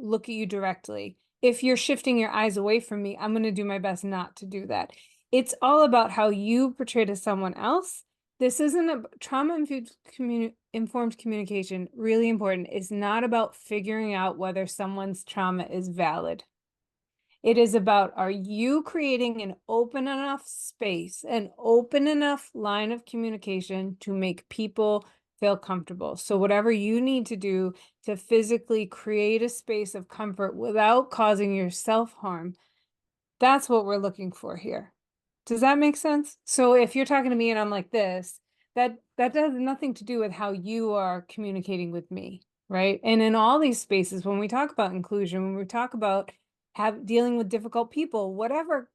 look at you directly. If you're shifting your eyes away from me, I'm going to do my best not to do that. It's all about how you portray to someone else. This isn't a trauma-informed communication, really important. It's not about figuring out whether someone's trauma is valid. It is about, are you creating an open enough space, an open enough line of communication to make people feel comfortable? So whatever you need to do to physically create a space of comfort without causing yourself harm, that's what we're looking for here. Does that make sense? So if you're talking to me and I'm like this, that has nothing to do with how you are communicating with me, right? And in all these spaces, when we talk about inclusion, when we talk about dealing with difficult people, whatever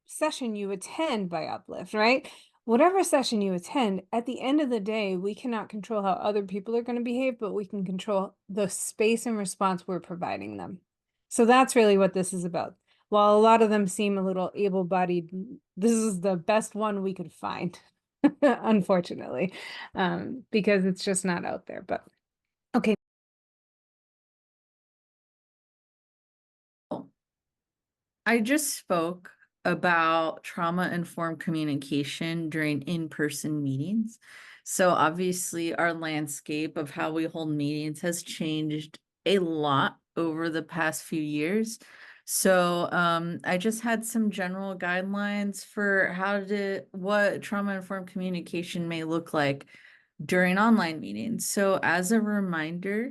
session you attend by Uplift, right? Whatever session you attend, at the end of the day, we cannot control how other people are going to behave, but we can control the space and response we're providing them. So that's really what this is about. While a lot of them seem a little able-bodied, this is the best one we could find, unfortunately, because it's just not out there. But okay. I just spoke about trauma-informed communication during in-person meetings. So obviously our landscape of how we hold meetings has changed a lot over the past few years. So I just had some general guidelines for what trauma-informed communication may look like during online meetings. So as a reminder,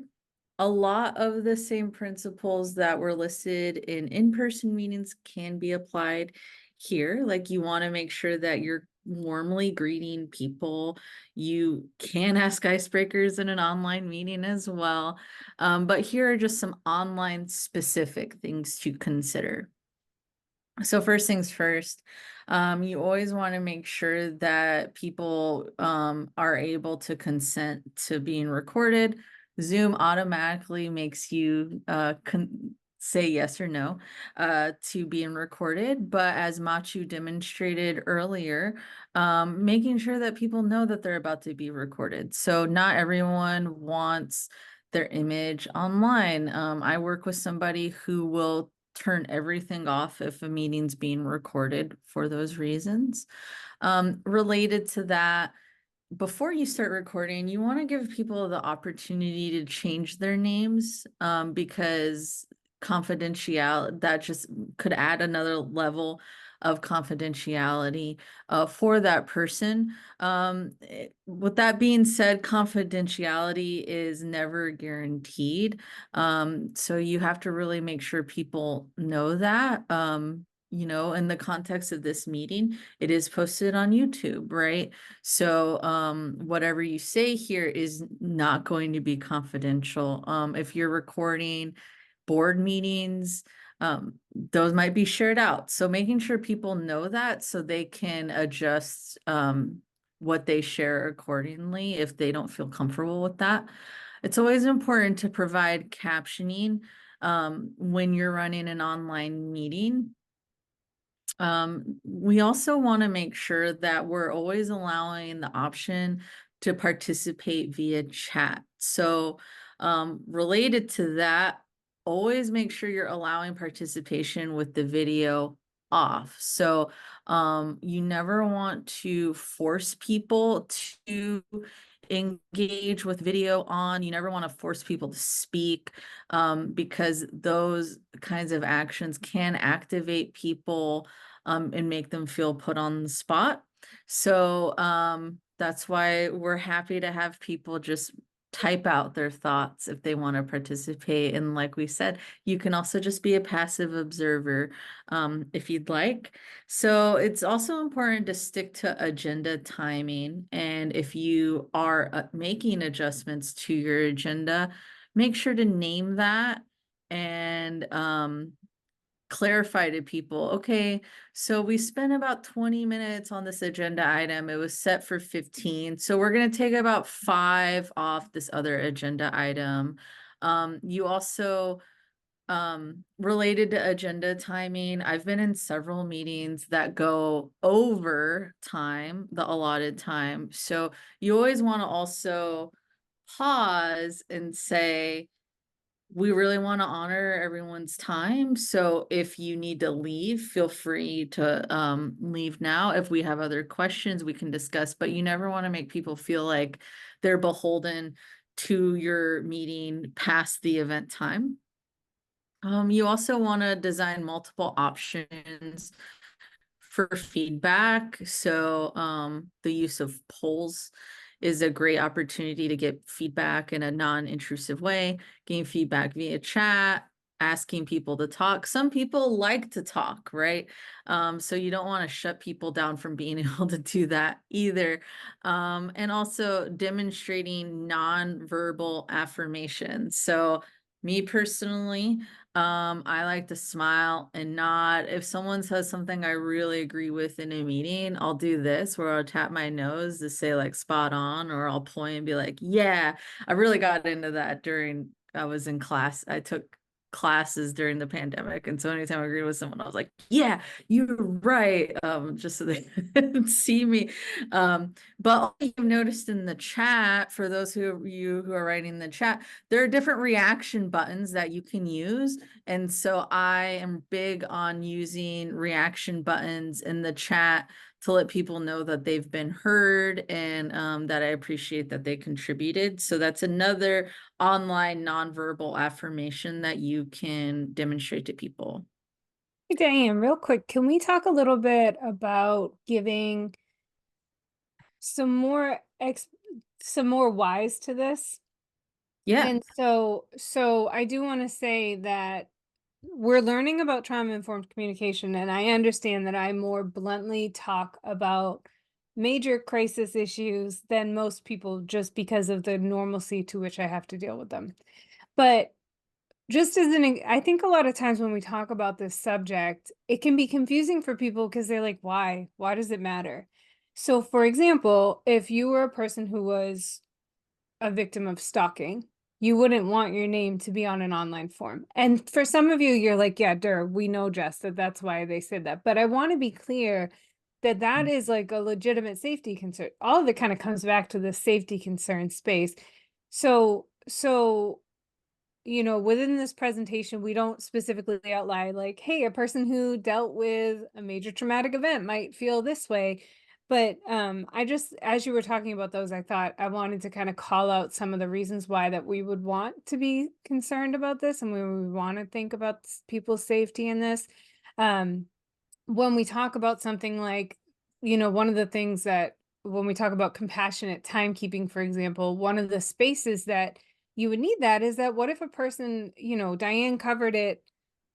a lot of the same principles that were listed in in-person meetings can be applied here. Like, you want to make sure that you're warmly greeting people. You can ask icebreakers in an online meeting as well. But here are just some online specific things to consider. So first things first, you always want to make sure that people are able to consent to being recorded. Zoom automatically makes you say yes or no to being recorded, but as Machu demonstrated earlier, making sure that people know that they're about to be recorded. So not everyone wants their image online. I work with somebody who will turn everything off if a meeting's being recorded for those reasons. Related to that, before you start recording, you want to give people the opportunity to change their names, because confidentiality, that just could add another level of confidentiality for that person. With that being said, confidentiality is never guaranteed. So you have to really make sure people know that. You know, in the context of this meeting, it is posted on YouTube, right? So whatever you say here is not going to be confidential. If you're recording board meetings, those might be shared out. So making sure people know that so they can adjust what they share accordingly if they don't feel comfortable with that. It's always important to provide captioning when you're running an online meeting. We also want to make sure that we're always allowing the option to participate via chat. So related to that, always make sure you're allowing participation with the video off. So you never want to force people to engage with video on. You never want to force people to speak because those kinds of actions can activate people and make them feel put on the spot. So that's why we're happy to have people just type out their thoughts if they want to participate. And like we said, you can also just be a passive observer if you'd like. So it's also important to stick to agenda timing. And if you are making adjustments to your agenda, make sure to name that and clarify to people, okay, so we spent about 20 minutes on this agenda item. It was set for 15. So we're going to take about 5 off this other agenda item. You also, related to agenda timing, I've been in several meetings that go over time, the allotted time. So you always want to also pause and say, we really want to honor everyone's time. So if you need to leave, feel free to leave now. If we have other questions, we can discuss, but you never want to make people feel like they're beholden to your meeting past the event time. You also want to design multiple options for feedback. So the use of polls is a great opportunity to get feedback in a non-intrusive way, getting feedback via chat, asking people to talk. Some people like to talk, right? So you don't want to shut people down from being able to do that either. And also demonstrating non-verbal affirmations. So me personally, I like to smile and nod. If someone says something I really agree with in a meeting, I'll do this where I'll tap my nose to say like spot on, or I'll point and be like, yeah, I really got into that during I was in class. I took classes during the pandemic. And so anytime I agreed with someone, I was like, yeah, you're right. Just so they see me. But you've noticed in the chat, for those who are writing in the chat, there are different reaction buttons that you can use. And so I am big on using reaction buttons in the chat to let people know that they've been heard and that I appreciate that they contributed. So that's another online nonverbal affirmation that you can demonstrate to people. Hey, Diane, real quick, can we talk a little bit about giving some more whys to this? Yeah. And so I do want to say that we're learning about trauma-informed communication, and I understand that I more bluntly talk about major crisis issues than most people just because of the normalcy to which I have to deal with them. But just as I think a lot of times when we talk about this subject, it can be confusing for people because they're like, why? Why does it matter? So, for example, if you were a person who was a victim of stalking, you wouldn't want your name to be on an online form. And for some of you, you're like, yeah, we know, Jess, that's why they said that. But I want to be clear that that is like a legitimate safety concern. All of it kind of comes back to the safety concern space. So, within this presentation, we don't specifically outline like, hey, a person who dealt with a major traumatic event might feel this way. But I just, as you were talking about those, I thought I wanted to kind of call out some of the reasons why that we would want to be concerned about this, and we would want to think about people's safety in this. When we talk about something like, one of the things that when we talk about compassionate timekeeping, for example, one of the spaces that you would need that is that what if a person, Diane covered it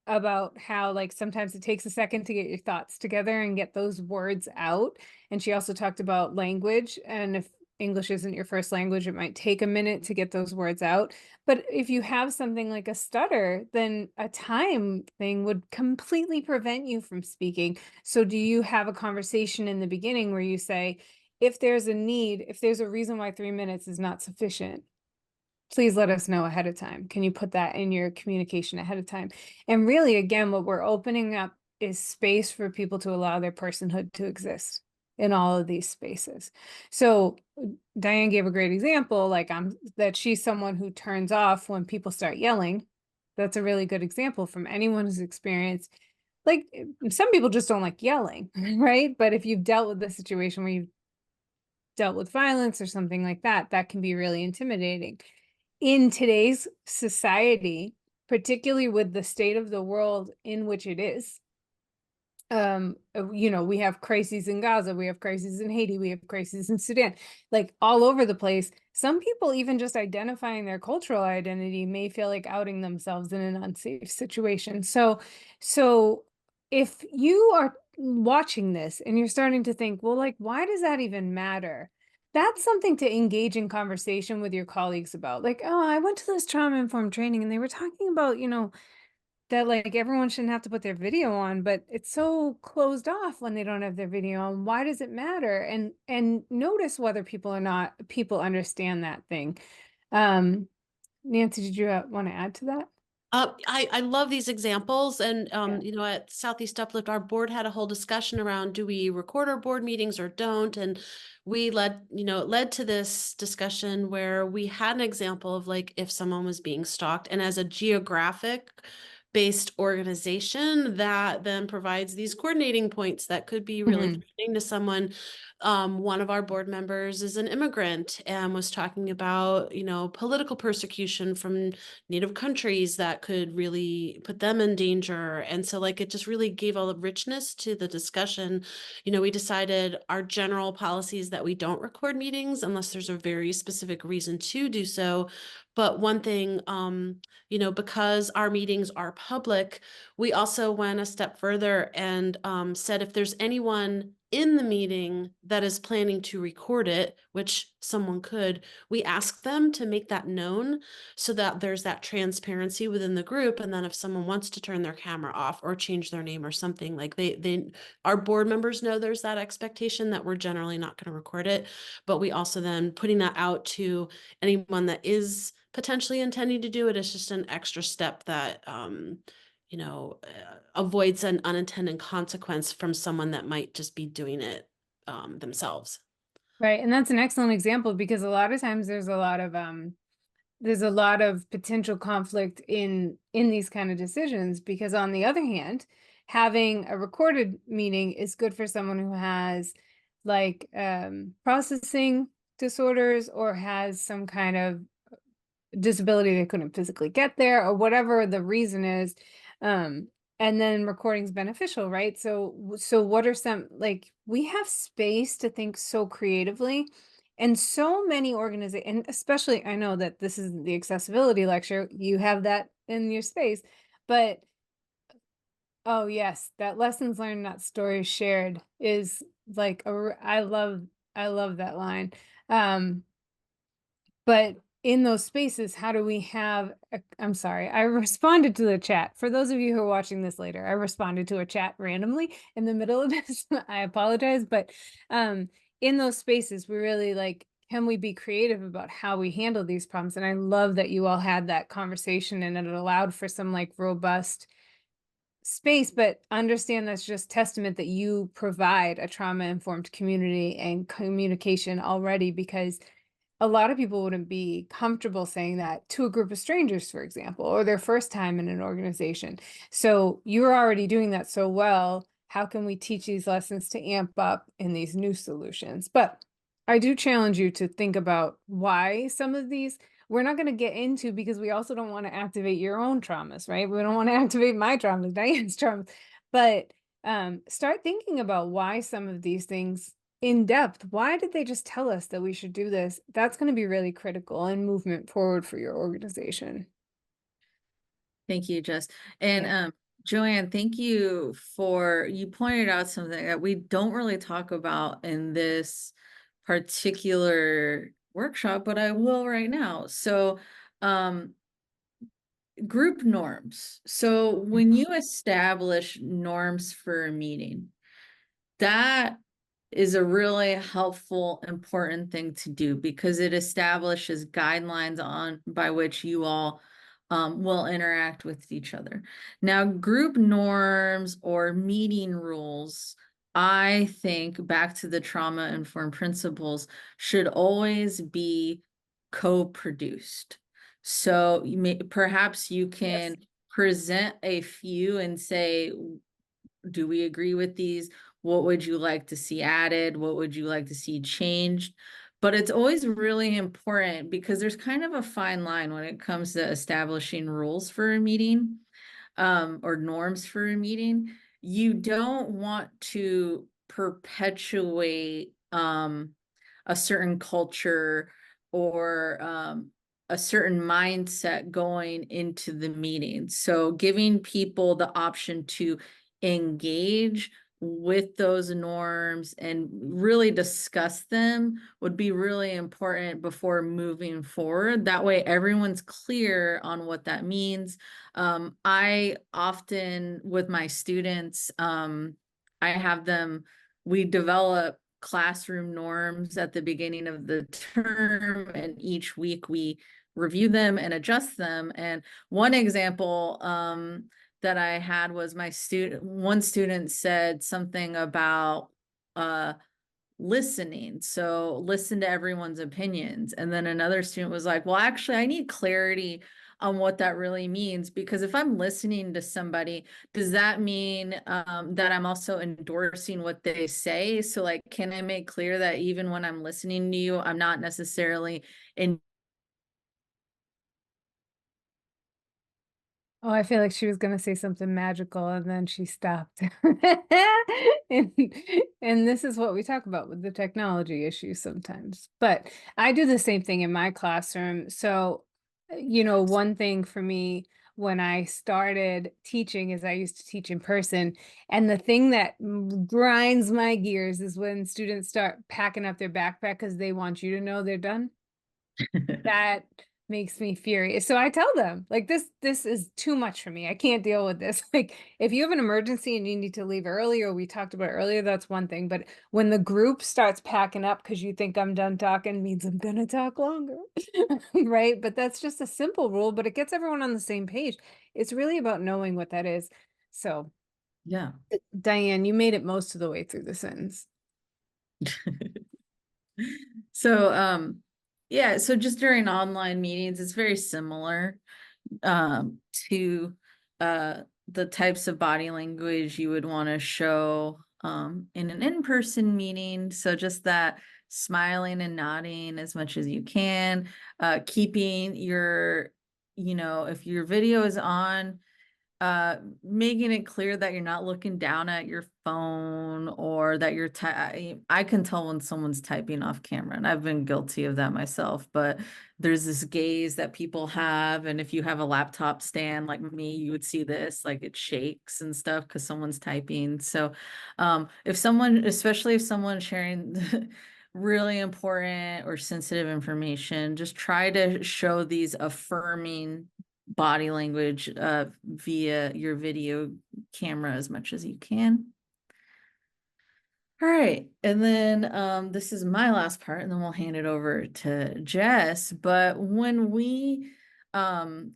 about how like sometimes it takes a second to get your thoughts together and get those words out. And she also talked about language, and if English isn't your first language, it might take a minute to get those words out. But if you have something like a stutter, then a time thing would completely prevent you from speaking. So do you have a conversation in the beginning where you say, if there's a reason why 3 minutes is not sufficient, please let us know ahead of time. Can you put that in your communication ahead of time? And really, again, what we're opening up is space for people to allow their personhood to exist in all of these spaces. So Diane gave a great example, like that she's someone who turns off when people start yelling. That's a really good example from anyone who's experienced. Like some people just don't like yelling, right? But if you've dealt with the situation where you've dealt with violence or something like that, that can be really intimidating. In today's society, particularly with the state of the world in which it is, we have crises in Gaza, we have crises in Haiti, we have crises in Sudan, like all over the place. Some people, even just identifying their cultural identity, may feel like outing themselves in an unsafe situation. So if you are watching this and you're starting to think, well, like, why does that even matter? That's something to engage in conversation with your colleagues about. Like, oh, I went to this trauma-informed training and they were talking about, that like everyone shouldn't have to put their video on, but it's so closed off when they don't have their video on. Why does it matter? And notice whether people understand that thing. Nancy, did you want to add to that? I love these examples. And, at Southeast Uplift, our board had a whole discussion around, do we record our board meetings or don't? And it led to this discussion where we had an example of like, if someone was being stalked, and as a geographic based organization that then provides these coordinating points that could be really threatening to someone. One of our board members is an immigrant and was talking about, political persecution from Native countries that could really put them in danger. And so like, it just really gave all the richness to the discussion. We decided our general policy is that we don't record meetings unless there's a very specific reason to do so. But one thing, because our meetings are public, we also went a step further and said if there's anyone in the meeting that is planning to record it, which someone could, we ask them to make that known so that there's that transparency within the group. And then if someone wants to turn their camera off or change their name or something, like our board members know there's that expectation that we're generally not going to record it. But we also then putting that out to anyone that is potentially intending to do it. It's just an extra step that avoids an unintended consequence from someone that might just be doing it themselves. Right. And that's an excellent example, because a lot of times there's a lot of potential conflict in these kind of decisions, because on the other hand, having a recorded meeting is good for someone who has like processing disorders or has some kind of disability they couldn't physically get there, or whatever the reason is. And then recording is beneficial, right? So what are some, like, we have space to think so creatively, and so many organizations, and especially, I know that this is the accessibility lecture, you have that in your space, but oh yes, that lessons learned, not stories shared is like I love that line. But in those spaces, how do we have, I'm sorry, I responded to the chat. For those of you who are watching this later, I responded to a chat randomly in the middle of this. I apologize, but in those spaces, we really like, can we be creative about how we handle these problems? And I love that you all had that conversation and it allowed for some like robust space, but understand that's just testament that you provide a trauma-informed community and communication already, because a lot of people wouldn't be comfortable saying that to a group of strangers, for example, or their first time in an organization. So you're already doing that so well. how can we teach these lessons to amp up in these new solutions? But I do challenge you to think about why some of these we're not going to get into, because we also don't want to activate your own traumas, right? We don't want to activate my traumas, Diane's traumas, but start thinking about why some of these things in depth. Why did they just tell us that we should do this? That's going to be really critical in movement forward for your organization. Thank you, Jess. And Joanne, thank you you pointed out something that we don't really talk about in this particular workshop, but I will right now. So, group norms. So when you establish norms for a meeting, that is a really helpful, important thing to do, because it establishes guidelines by which you all will interact with each other. Now, group norms or meeting rules, I think, back to the trauma-informed principles, should always be co-produced. So perhaps you can present a few and say, do we agree with these? What would you like to see added? What would you like to see changed? But it's always really important, because there's kind of a fine line when it comes to establishing rules for a meeting, or norms for a meeting. You don't want to perpetuate a certain culture or a certain mindset going into the meeting. So giving people the option to engage with those norms and really discuss them would be really important before moving forward. That way everyone's clear on what that means. I often, with my students, we develop classroom norms at the beginning of the term, and each week we review them and adjust them. And one example that I had was one student said something about listening. So listen to everyone's opinions. And then another student was like, well, actually, I need clarity on what that really means, because if I'm listening to somebody, does that mean that I'm also endorsing what they say? So like, can I make clear that even when I'm listening to you, I'm not necessarily in. Oh, I feel like she was going to say something magical and then she stopped. and, and this is what we talk about with the technology issues sometimes. But I do the same thing in my classroom. So, one thing for me when I started teaching is I used to teach in person. And the thing that grinds my gears is when students start packing up their backpack because they want you to know they're done. That makes me furious. So I tell them, like, this is too much for me. I can't deal with this. Like, if you have an emergency and you need to leave early, or we talked about earlier, that's one thing. But when the group starts packing up because you think I'm done talking, means I'm gonna talk longer. Right? But that's just a simple rule, but it gets everyone on the same page. It's really about knowing what that is. So Yeah. Diane, you made it most of the way through the sentence. So yeah, so just during online meetings, it's very similar to the types of body language you would want to show in an in-person meeting. So just that smiling and nodding as much as you can, keeping your, if your video is on, making it clear that you're not looking down at your phone, or that you're I can tell when someone's typing off camera, and I've been guilty of that myself, but there's this gaze that people have, and if you have a laptop stand like me, you would see this, like it shakes and stuff because someone's typing. So especially if someone's sharing really important or sensitive information, just try to show these affirming body language via your video camera as much as you can. All right, and then this is my last part, and then we'll hand it over to Jess. But when we do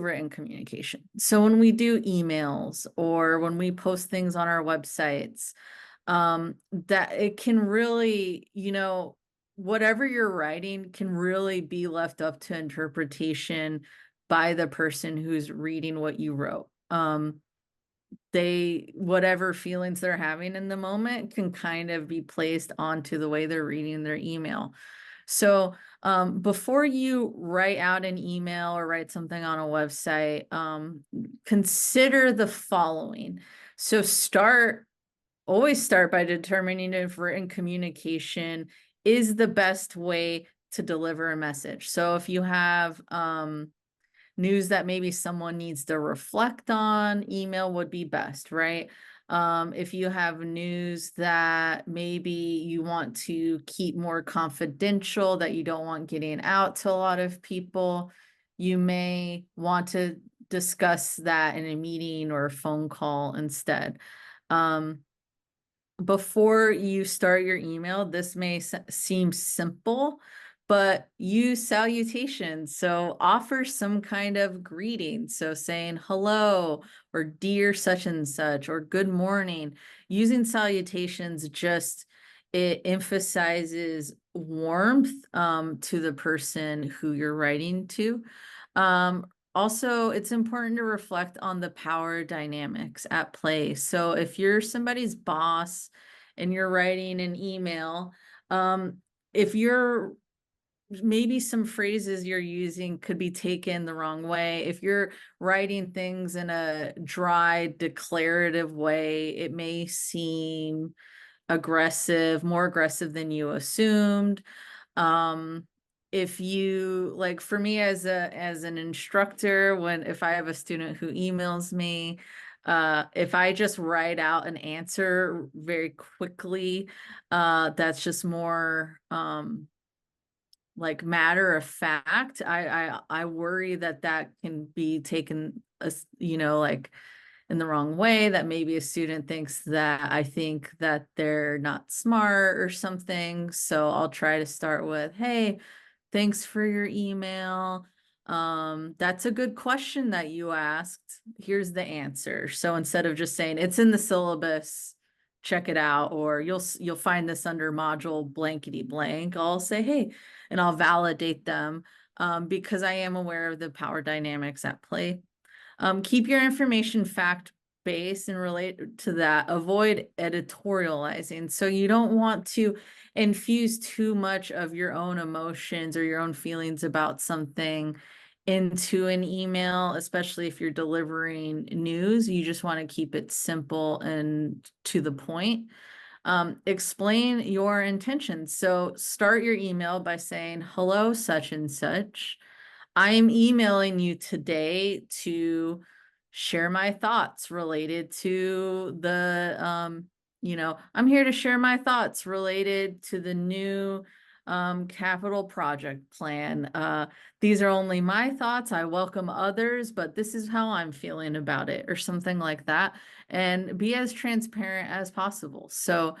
written communication, so when we do emails or when we post things on our websites, that it can really, whatever you're writing can really be left up to interpretation by the person who's reading what you wrote. whatever feelings they're having in the moment can kind of be placed onto the way they're reading their email. So before you write out an email or write something on a website, consider the following. So always start by determining if written communication is the best way to deliver a message. So if you have news that maybe someone needs to reflect on, email would be best, right? If you have news that maybe you want to keep more confidential, that you don't want getting out to a lot of people, you may want to discuss that in a meeting or a phone call instead. Before you start your email, this may seem simple, but use salutations. So offer some kind of greeting. So saying hello or dear such and such or good morning. Using salutations it emphasizes warmth to the person who you're writing to. Also, it's important to reflect on the power dynamics at play. So if you're somebody's boss and you're writing an email, if you're maybe some phrases you're using could be taken the wrong way. If you're writing things in a dry, declarative way, it may seem aggressive, more aggressive than you assumed. If you like, for me as an instructor, if I have a student who emails me, if I just write out an answer very quickly, that's just more like matter of fact, I worry that can be taken as, like in the wrong way, that maybe a student thinks that I think that they're not smart or something. So I'll try to start with, hey, thanks for your email. That's a good question that you asked. Here's the answer. So instead of just saying it's in the syllabus, check it out, or you'll find this under module blankety blank, I'll say, hey, and I'll validate them because I am aware of the power dynamics at play. Keep your information fact-based and relate to that. Avoid editorializing. So you don't want to infuse too much of your own emotions or your own feelings about something into an email, especially if you're delivering news. You just want to keep it simple and to the point. Explain your intentions. So start your email by saying, hello, such and such. I am emailing you today to share my thoughts related to the, I'm here to share my thoughts related to the new capital project plan. These are only my thoughts. I welcome others, but this is how I'm feeling about it, or something like that. And be as transparent as possible. So,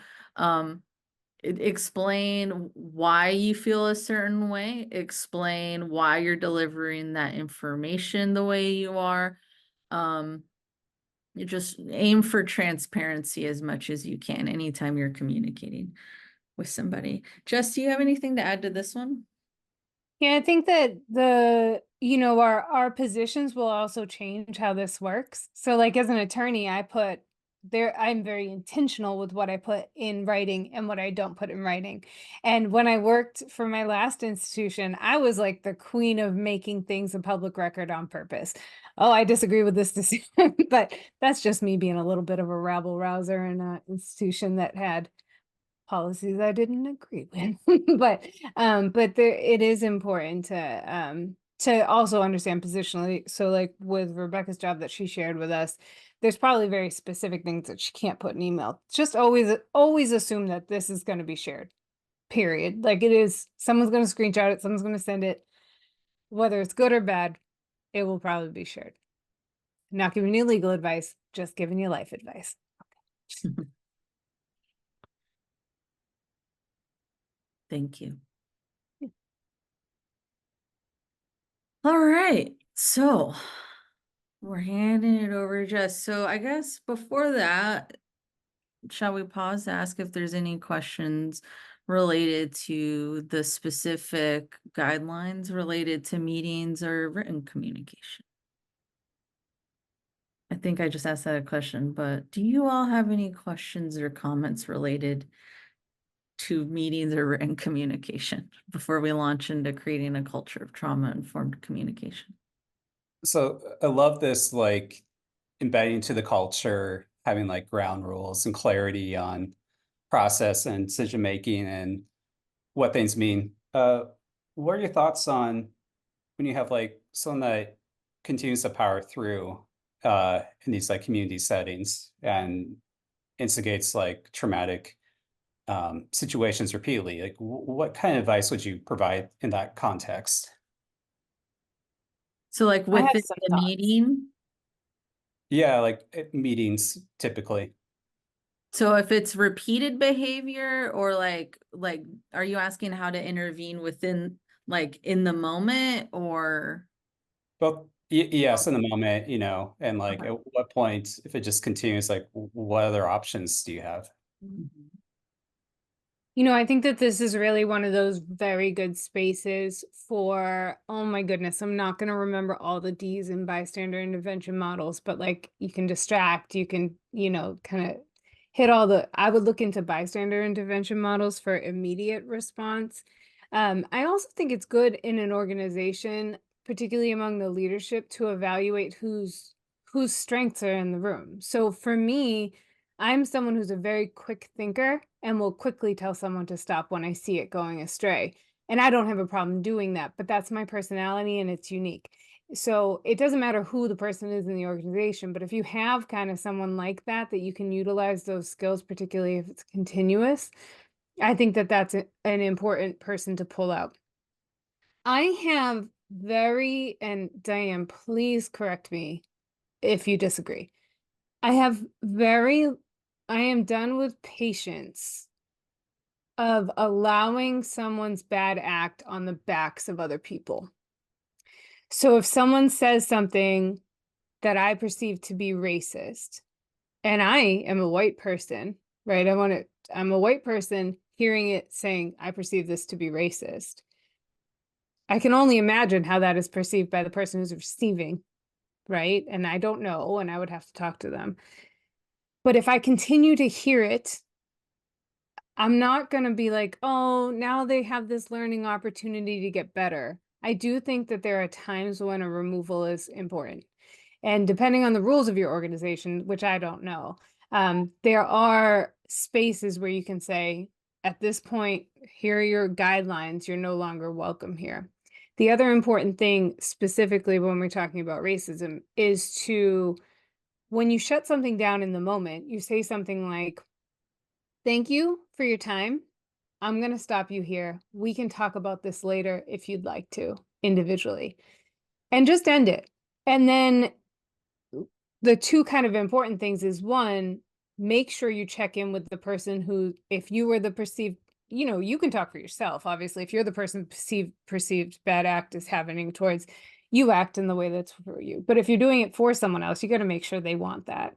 explain why you feel a certain way, explain why you're delivering that information the way you are. You just aim for transparency as much as you can anytime you're communicating with somebody. Jess, do you have anything to add to this one? Yeah, I think that our positions will also change how this works. So like as an attorney, I'm very intentional with what I put in writing and what I don't put in writing. And when I worked for my last institution, I was like the queen of making things a public record on purpose. Oh, I disagree with this decision, but that's just me being a little bit of a rabble rouser in an institution that had policies I didn't agree with. But it is important to also understand positionally. So like with Rebecca's job that she shared with us, there's probably very specific things that she can't put in email. Just always assume that this is going to be shared, period. Like it is, someone's going to screenshot it, someone's going to send it, whether it's good or bad, it will probably be shared. Not giving you legal advice, just giving you life advice. Thank you. All right, so we're handing it over to Jess. So I guess before that, shall we pause to ask if there's any questions related to the specific guidelines related to meetings or written communication? I think I just asked that a question, but do you all have any questions or comments related to meetings or written communication before we launch into creating a culture of trauma-informed communication? So I love this, like embedding into the culture, having like ground rules and clarity on process and decision making and what things mean. What are your thoughts on when you have like someone that continues to power through in these like community settings and instigates like traumatic situations repeatedly? Like what kind of advice would you provide in that context? So like I have within some the thoughts. meeting, Yeah, like at meetings typically. so if it's repeated behavior or like, are you asking how to intervene within, like in the moment or? Well, yes, in the moment, you know, and like Okay. at what point, if it just continues, like what other options do you have? Mhm. You know, I think that this is really one of those very good spaces for, oh my goodness, I'm not going to remember all the D's in bystander intervention models, but like you can distract, you can, you know, kind of hit all the, I would look into bystander intervention models for immediate response. I also think it's good in an organization, particularly among the leadership, to evaluate whose strengths are in the room. So for me, I'm someone who's a very quick thinker and will quickly tell someone to stop when I see it going astray. And I don't have a problem doing that, but that's my personality and it's unique. So it doesn't matter who the person is in the organization, but if you have kind of someone like that, that you can utilize those skills, particularly if it's continuous, I think that that's an important person to pull out. I have and Diane, please correct me if you disagree. I am done with patience of allowing someone's bad act on the backs of other people. So if someone says something that I perceive to be racist, and I am a white person, right? I'm a white person hearing it saying, I perceive this to be racist. I can only imagine how that is perceived by the person who's receiving, right? And I don't know, and I would have to talk to them. But if I continue to hear it, I'm not going to be like, oh, now they have this learning opportunity to get better. I do think that there are times when a removal is important. And depending on the rules of your organization, which I don't know, there are spaces where you can say, at this point, here are your guidelines. You're no longer welcome here. The other important thing, specifically when we're talking about racism, is to, when you shut something down in the moment, you say something like, thank you for your time. I'm going to stop you here. We can talk about this later if you'd like to, individually, and just end it. And then the two kind of important things is, one, make sure you check in with the person who, if you were the perceived, you know, you can talk for yourself. Obviously, if you're the person perceived bad act is happening towards, you act in the way that's for you. But if you're doing it for someone else, you got to make sure they want that.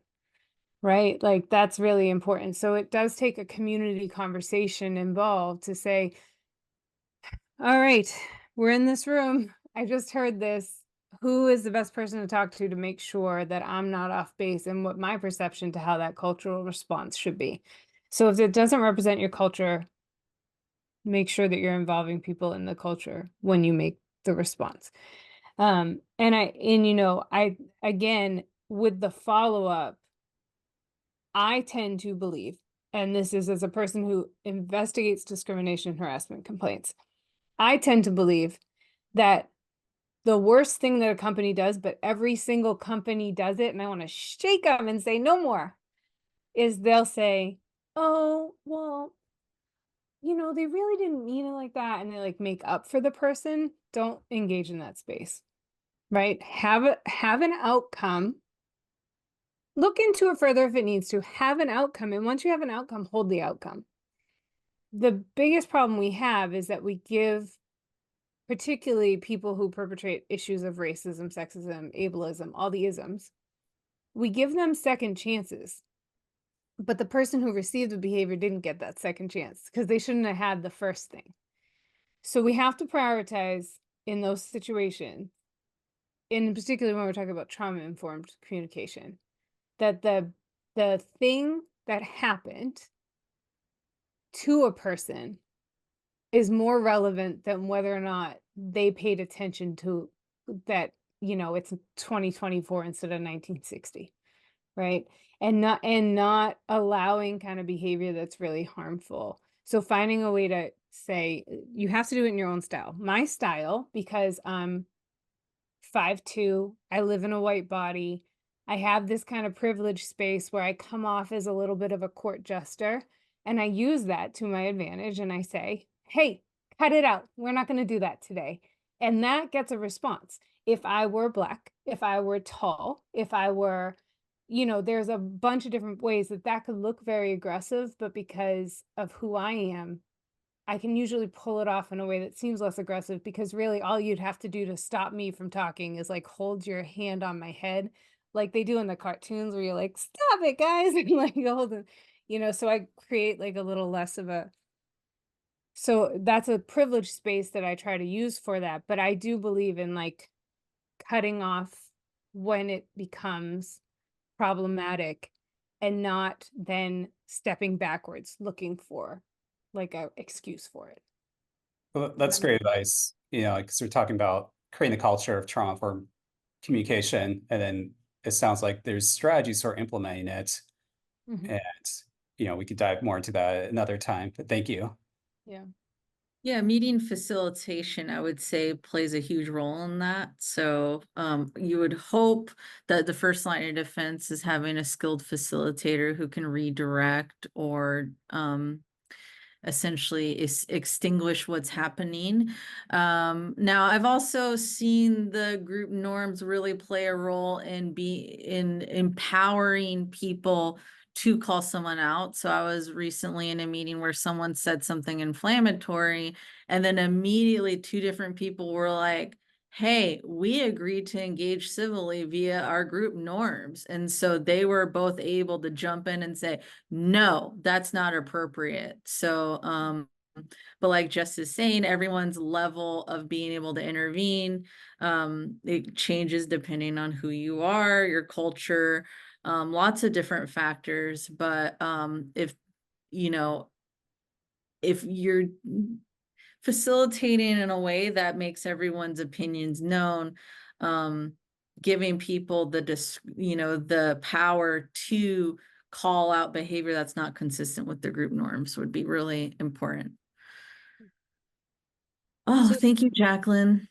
Right? Like that's really important. So it does take a community conversation involved to say, all right, we're in this room. I just heard this. Who is the best person to talk to make sure that I'm not off base and what my perception to how that cultural response should be? So if it doesn't represent your culture, make sure that you're involving people in the culture when you make the response. And you know, I, again, with the follow-up, I tend to believe, and this is as a person who investigates discrimination and harassment complaints, I tend to believe that the worst thing that a company does, but every single company does it, and I want to shake them and say no more, is they'll say, oh, well, you know, they really didn't mean it like that. And they like make up for the person. Don't engage in that space, right? Have an outcome. Look into it further if it needs to. Have an outcome. And once you have an outcome, hold the outcome. The biggest problem we have is that we give, particularly people who perpetrate issues of racism, sexism, ableism, all the isms, we give them second chances. But the person who received the behavior didn't get that second chance because they shouldn't have had the first thing. So we have to prioritize in those situations in particular when we're talking about trauma-informed communication, that the thing that happened to a person is more relevant than whether or not they paid attention to that, it's 2024 instead of 1960, right? And not allowing kind of behavior that's really harmful. So finding a way to say, you have to do it in your own style. My style, because I'm 5'2", I live in a white body, I have this kind of privileged space where I come off as a little bit of a court jester, and I use that to my advantage, and I say, hey, cut it out. We're not going to do that today. And that gets a response. If I were Black, if I were tall, if I were, there's a bunch of different ways that could look very aggressive, but because of who I am, I can usually pull it off in a way that seems less aggressive, because really all you'd have to do to stop me from talking is like hold your hand on my head like they do in the cartoons where you're like, stop it, guys, and like hold it, so I create like a little less of a, so that's a privileged space that I try to use for that. But I do believe in like cutting off when it becomes problematic and not then stepping backwards looking for like a excuse for it. Well, that's great advice, because we're talking about creating the culture of trauma-informed communication, and then it sounds like there's strategies for implementing it. Mhm. And, we could dive more into that another time, but thank you. Yeah. Yeah, meeting facilitation, I would say, plays a huge role in that. So you would hope that the first line of defense is having a skilled facilitator who can redirect or essentially extinguish what's happening. Now, I've also seen the group norms really play a role in empowering people to call someone out. So I was recently in a meeting where someone said something inflammatory, and then immediately two different people were like, hey, we agreed to engage civilly via our group norms. And so they were both able to jump in and say, no, that's not appropriate. So, but like Jess is saying, everyone's level of being able to intervene, it changes depending on who you are, your culture, lots of different factors. But if you're facilitating in a way that makes everyone's opinions known, giving people the power to call out behavior that's not consistent with the group norms would be really important. Oh, So thank you, Jacqueline.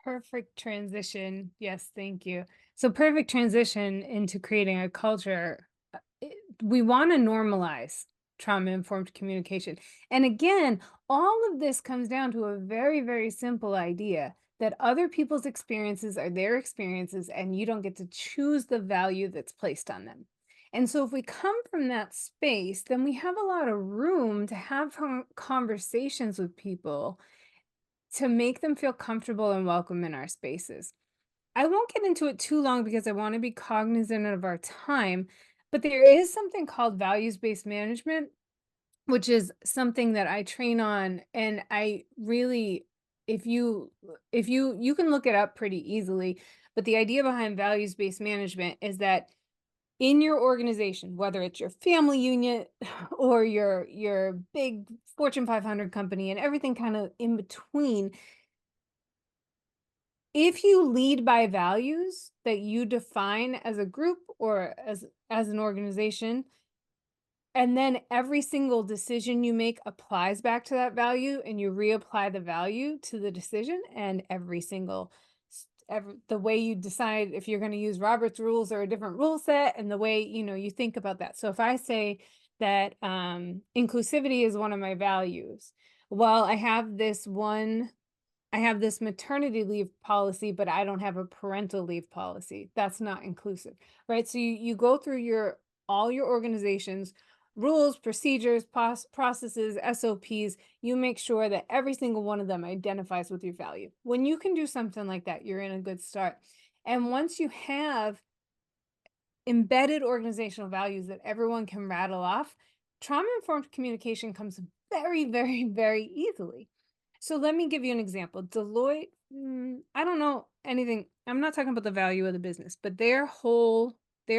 perfect transition. Yes, thank you. So perfect transition into creating a culture. We want to normalize trauma-informed communication. And again, all of this comes down to a very, very simple idea that other people's experiences are their experiences, and you don't get to choose the value that's placed on them. And so if we come from that space, then we have a lot of room to have conversations with people to make them feel comfortable and welcome in our spaces. I won't get into it too long because I want to be cognizant of our time, but there is something called values-based management, which is something that I train on. And I really, if you can look it up pretty easily, but the idea behind values-based management is that in your organization, whether it's your family unit or your big Fortune 500 company and everything kind of in between, if you lead by values that you define as a group or as an organization, and then every single decision you make applies back to that value, and you reapply the value to the decision, and the way you decide if you're going to use Robert's rules or a different rule set, and the way you think about that. So if I say that inclusivity is one of my values, well, I have this maternity leave policy, but I don't have a parental leave policy. That's not inclusive, right? So you go through all your organization's rules, procedures, processes, SOPs. You make sure that every single one of them identifies with your value. When you can do something like that, you're in a good start. And once you have embedded organizational values that everyone can rattle off, trauma-informed communication comes very, very, very easily. So let me give you an example. Deloitte, I don't know anything. I'm not talking about the value of the business, but their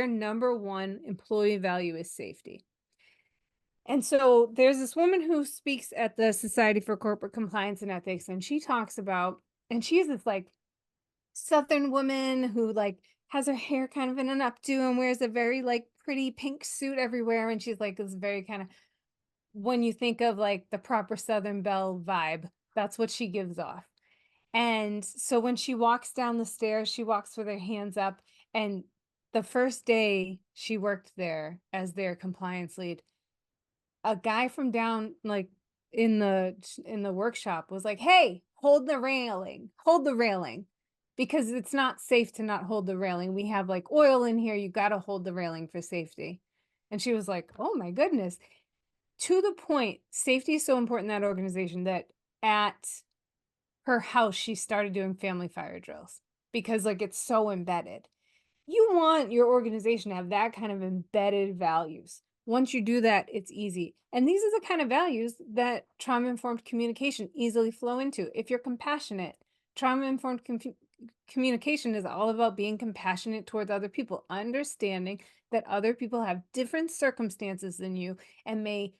number one employee value is safety. And so there's this woman who speaks at the Society for Corporate Compliance and Ethics, and she talks about, and she's this like Southern woman who like has her hair kind of in an updo and wears a very like pretty pink suit everywhere. And she's like this very kind of, when you think of like the proper Southern belle vibe, that's what she gives off. And so when she walks down the stairs, she walks with her hands up. And the first day she worked there as their compliance lead, a guy from down like in the workshop was like, "Hey, hold the railing, because it's not safe to not hold the railing. We have like oil in here. You got to hold the railing for safety." And she was like, "Oh my goodness." To the point, safety is so important in that organization that at her house, she started doing family fire drills because like it's so embedded. You want your organization to have that kind of embedded values. Once you do that, it's easy. And these are the kind of values that trauma-informed communication easily flow into. If you're compassionate, trauma-informed communication is all about being compassionate towards other people, understanding that other people have different circumstances than you and may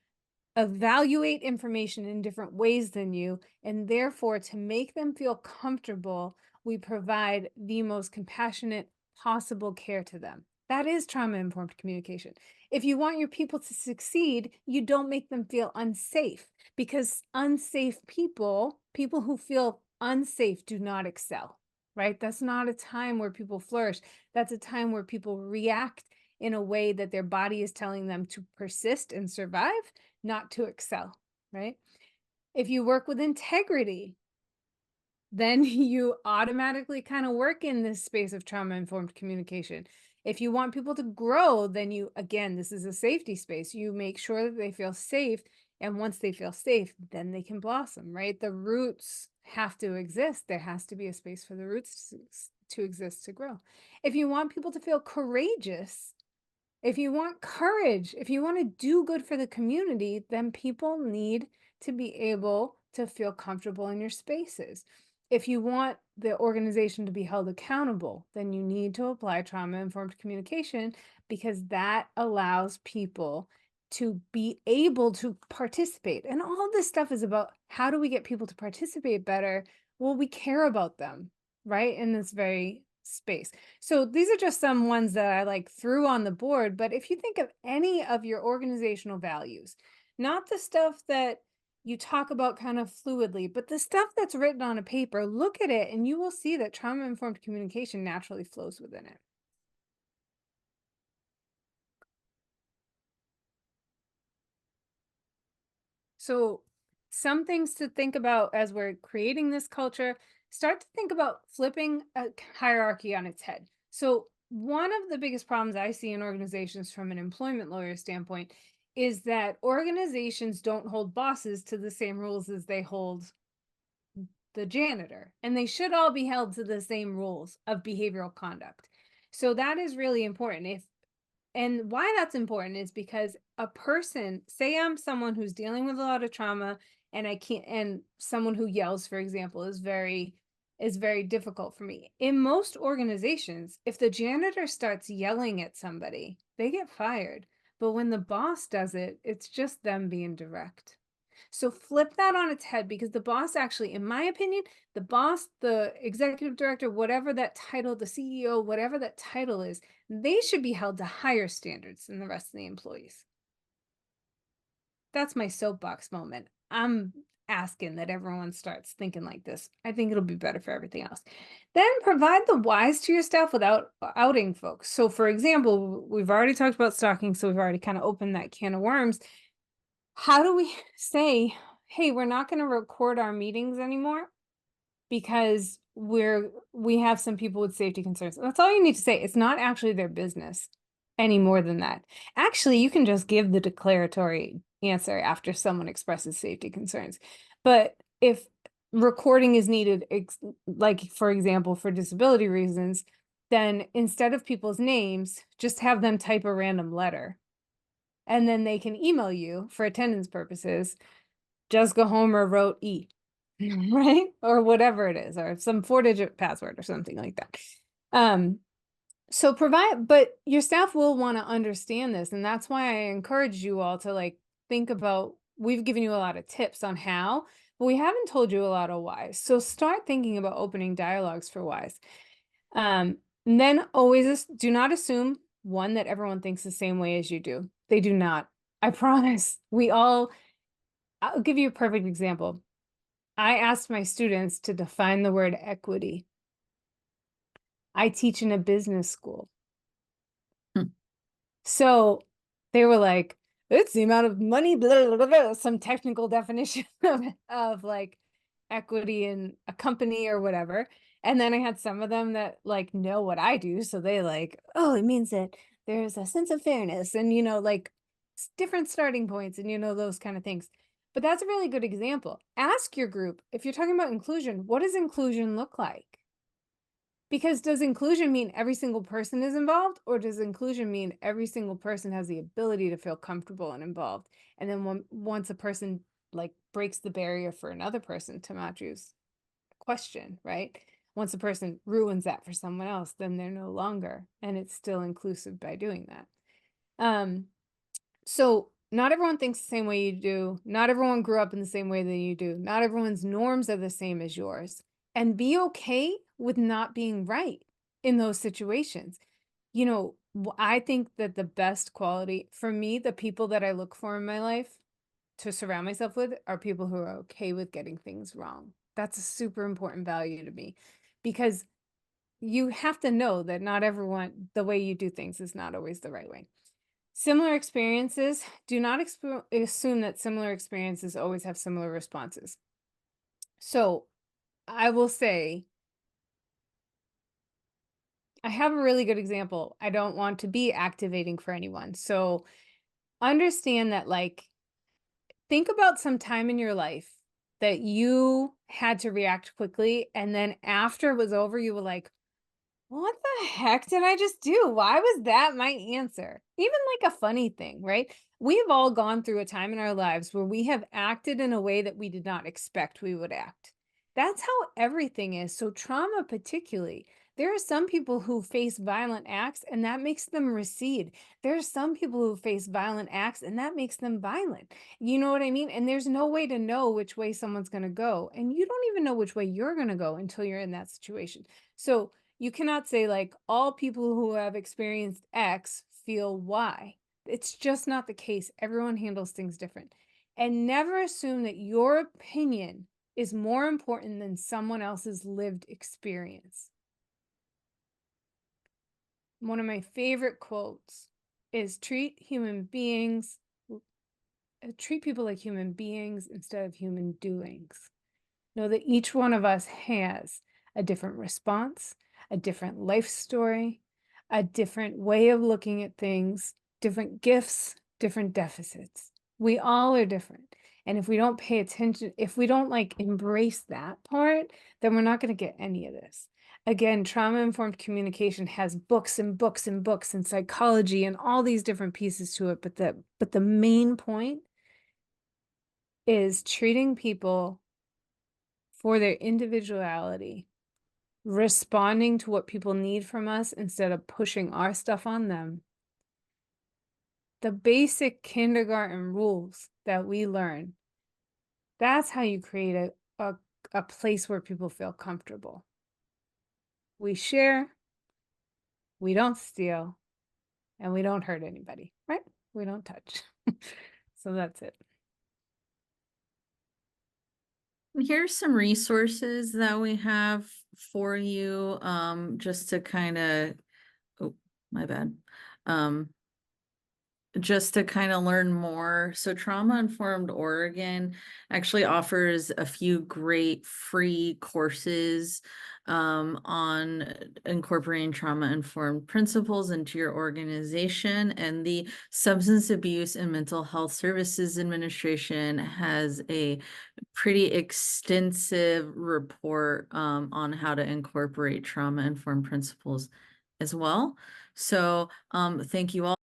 evaluate information in different ways than you, and therefore to make them feel comfortable, we provide the most compassionate possible care to them. That is trauma-informed communication. If you want your people to succeed, you don't make them feel unsafe, because unsafe people who feel unsafe do not excel, right? That's not a time where people flourish. That's a time where people react in a way that their body is telling them to persist and survive, not to excel, right? If you work with integrity, then you automatically kind of work in this space of trauma-informed communication. If you want people to grow, then you, again, this is a safety space. You make sure that they feel safe. And once they feel safe, then they can blossom, right? The roots have to exist. There has to be a space for the roots to exist, to grow. If you want people to feel courageous, if you want courage, if you want to do good for the community, then people need to be able to feel comfortable in your spaces. If you want the organization to be held accountable, then you need to apply trauma-informed communication, because that allows people to be able to participate. And all this stuff is about, how do we get people to participate better? Well, we care about them, right? In this very space. So these are just some ones that I like threw on the board. But if you think of any of your organizational values, not the stuff that you talk about kind of fluidly, but the stuff that's written on a paper, look at it and you will see that trauma-informed communication naturally flows within it. So some things to think about as we're creating this culture: start to think about flipping a hierarchy on its head. So one of the biggest problems I see in organizations from an employment lawyer standpoint is that organizations don't hold bosses to the same rules as they hold the janitor, and they should all be held to the same rules of behavioral conduct. So that is really important. And why that's important is because a person, say I'm someone who's dealing with a lot of trauma and and someone who yells, for example, is very difficult for me. In most organizations, if the janitor starts yelling at somebody, they get fired. But when the boss does it, it's just them being direct. So flip that on its head, because the boss actually, in my opinion, the boss, the executive director, whatever that title, the CEO, whatever that title is, they should be held to higher standards than the rest of the employees. That's my soapbox moment. I'm asking that everyone starts thinking like this. I think it'll be better for everything else. Then provide the whys to your staff without outing folks. So for example, we've already talked about stalking, so we've already kind of opened that can of worms. How do we say, hey, we're not going to record our meetings anymore because we have some people with safety concerns? That's all you need to say. It's not actually their business any more than that. Actually, you can just give the declaratory answer after someone expresses safety concerns. But if recording is needed, like for example, for disability reasons, then instead of people's names, just have them type a random letter. And then they can email you for attendance purposes. Jessica Homer wrote E. right? Or whatever it is, or some 4-digit password or something like that. So but your staff will want to understand this. And that's why I encourage you all to like think about, we've given you a lot of tips on how, but we haven't told you a lot of whys. So start thinking about opening dialogues for whys. And then always do not assume, one, that everyone thinks the same way as you do. They do not. I promise. I'll give you a perfect example. I asked my students to define the word equity. I teach in a business school. So they were like, it's the amount of money, blah, blah, blah, blah, some technical definition of like equity in a company or whatever. And then I had some of them that like know what I do. So they like, oh, it means that there's a sense of fairness and, like different starting points and, those kind of things. But that's a really good example. Ask your group, if you're talking about inclusion, what does inclusion look like? Because does inclusion mean every single person is involved, or does inclusion mean every single person has the ability to feel comfortable and involved? And then once a person like breaks the barrier for another person, to Matthew's question, right? Once a person ruins that for someone else, then they're no longer, and it's still inclusive by doing that. So not everyone thinks the same way you do. Not everyone grew up in the same way that you do. Not everyone's norms are the same as yours. And be okay with not being right in those situations. I think that the best quality for me, the people that I look for in my life to surround myself with are people who are okay with getting things wrong. That's a super important value to me, because you have to know that not everyone, the way you do things is not always the right way. Similar experiences, do not assume that similar experiences always have similar responses. So I will say, I have a really good example. I don't want to be activating for anyone. So understand that, like, think about some time in your life that you had to react quickly. And then after it was over, you were like, what the heck did I just do? Why was that my answer? Even like a funny thing, right? We've all gone through a time in our lives where we have acted in a way that we did not expect we would act. That's how everything is. So trauma particularly, there are some people who face violent acts and that makes them recede. There are some people who face violent acts and that makes them violent. You know what I mean? And there's no way to know which way someone's going to go. And you don't even know which way you're going to go until you're in that situation. So you cannot say like all people who have experienced X feel Y. It's just not the case. Everyone handles things different. And never assume that your opinion is more important than someone else's lived experience. One of my favorite quotes is treat people like human beings instead of human doings. Know that each one of us has a different response, a different life story, a different way of looking at things, different gifts, different deficits. We all are different. And if we don't pay attention, if we don't like embrace that part, then we're not going to get any of this. Again, trauma-informed communication has books and books and books and psychology and all these different pieces to it. But the main point is treating people for their individuality, responding to what people need from us instead of pushing our stuff on them. The basic kindergarten rules that we learn, that's how you create a place where people feel comfortable. We share, we don't steal, and we don't hurt anybody, right? We don't touch. So that's it. Here's some resources that we have for you, just to kind of, oh, my bad. Just to kind of learn more. So Trauma Informed Oregon actually offers a few great free courses on incorporating trauma-informed principles into your organization. And the Substance Abuse and Mental Health Services Administration has a pretty extensive report on how to incorporate trauma-informed principles as well. So thank you all.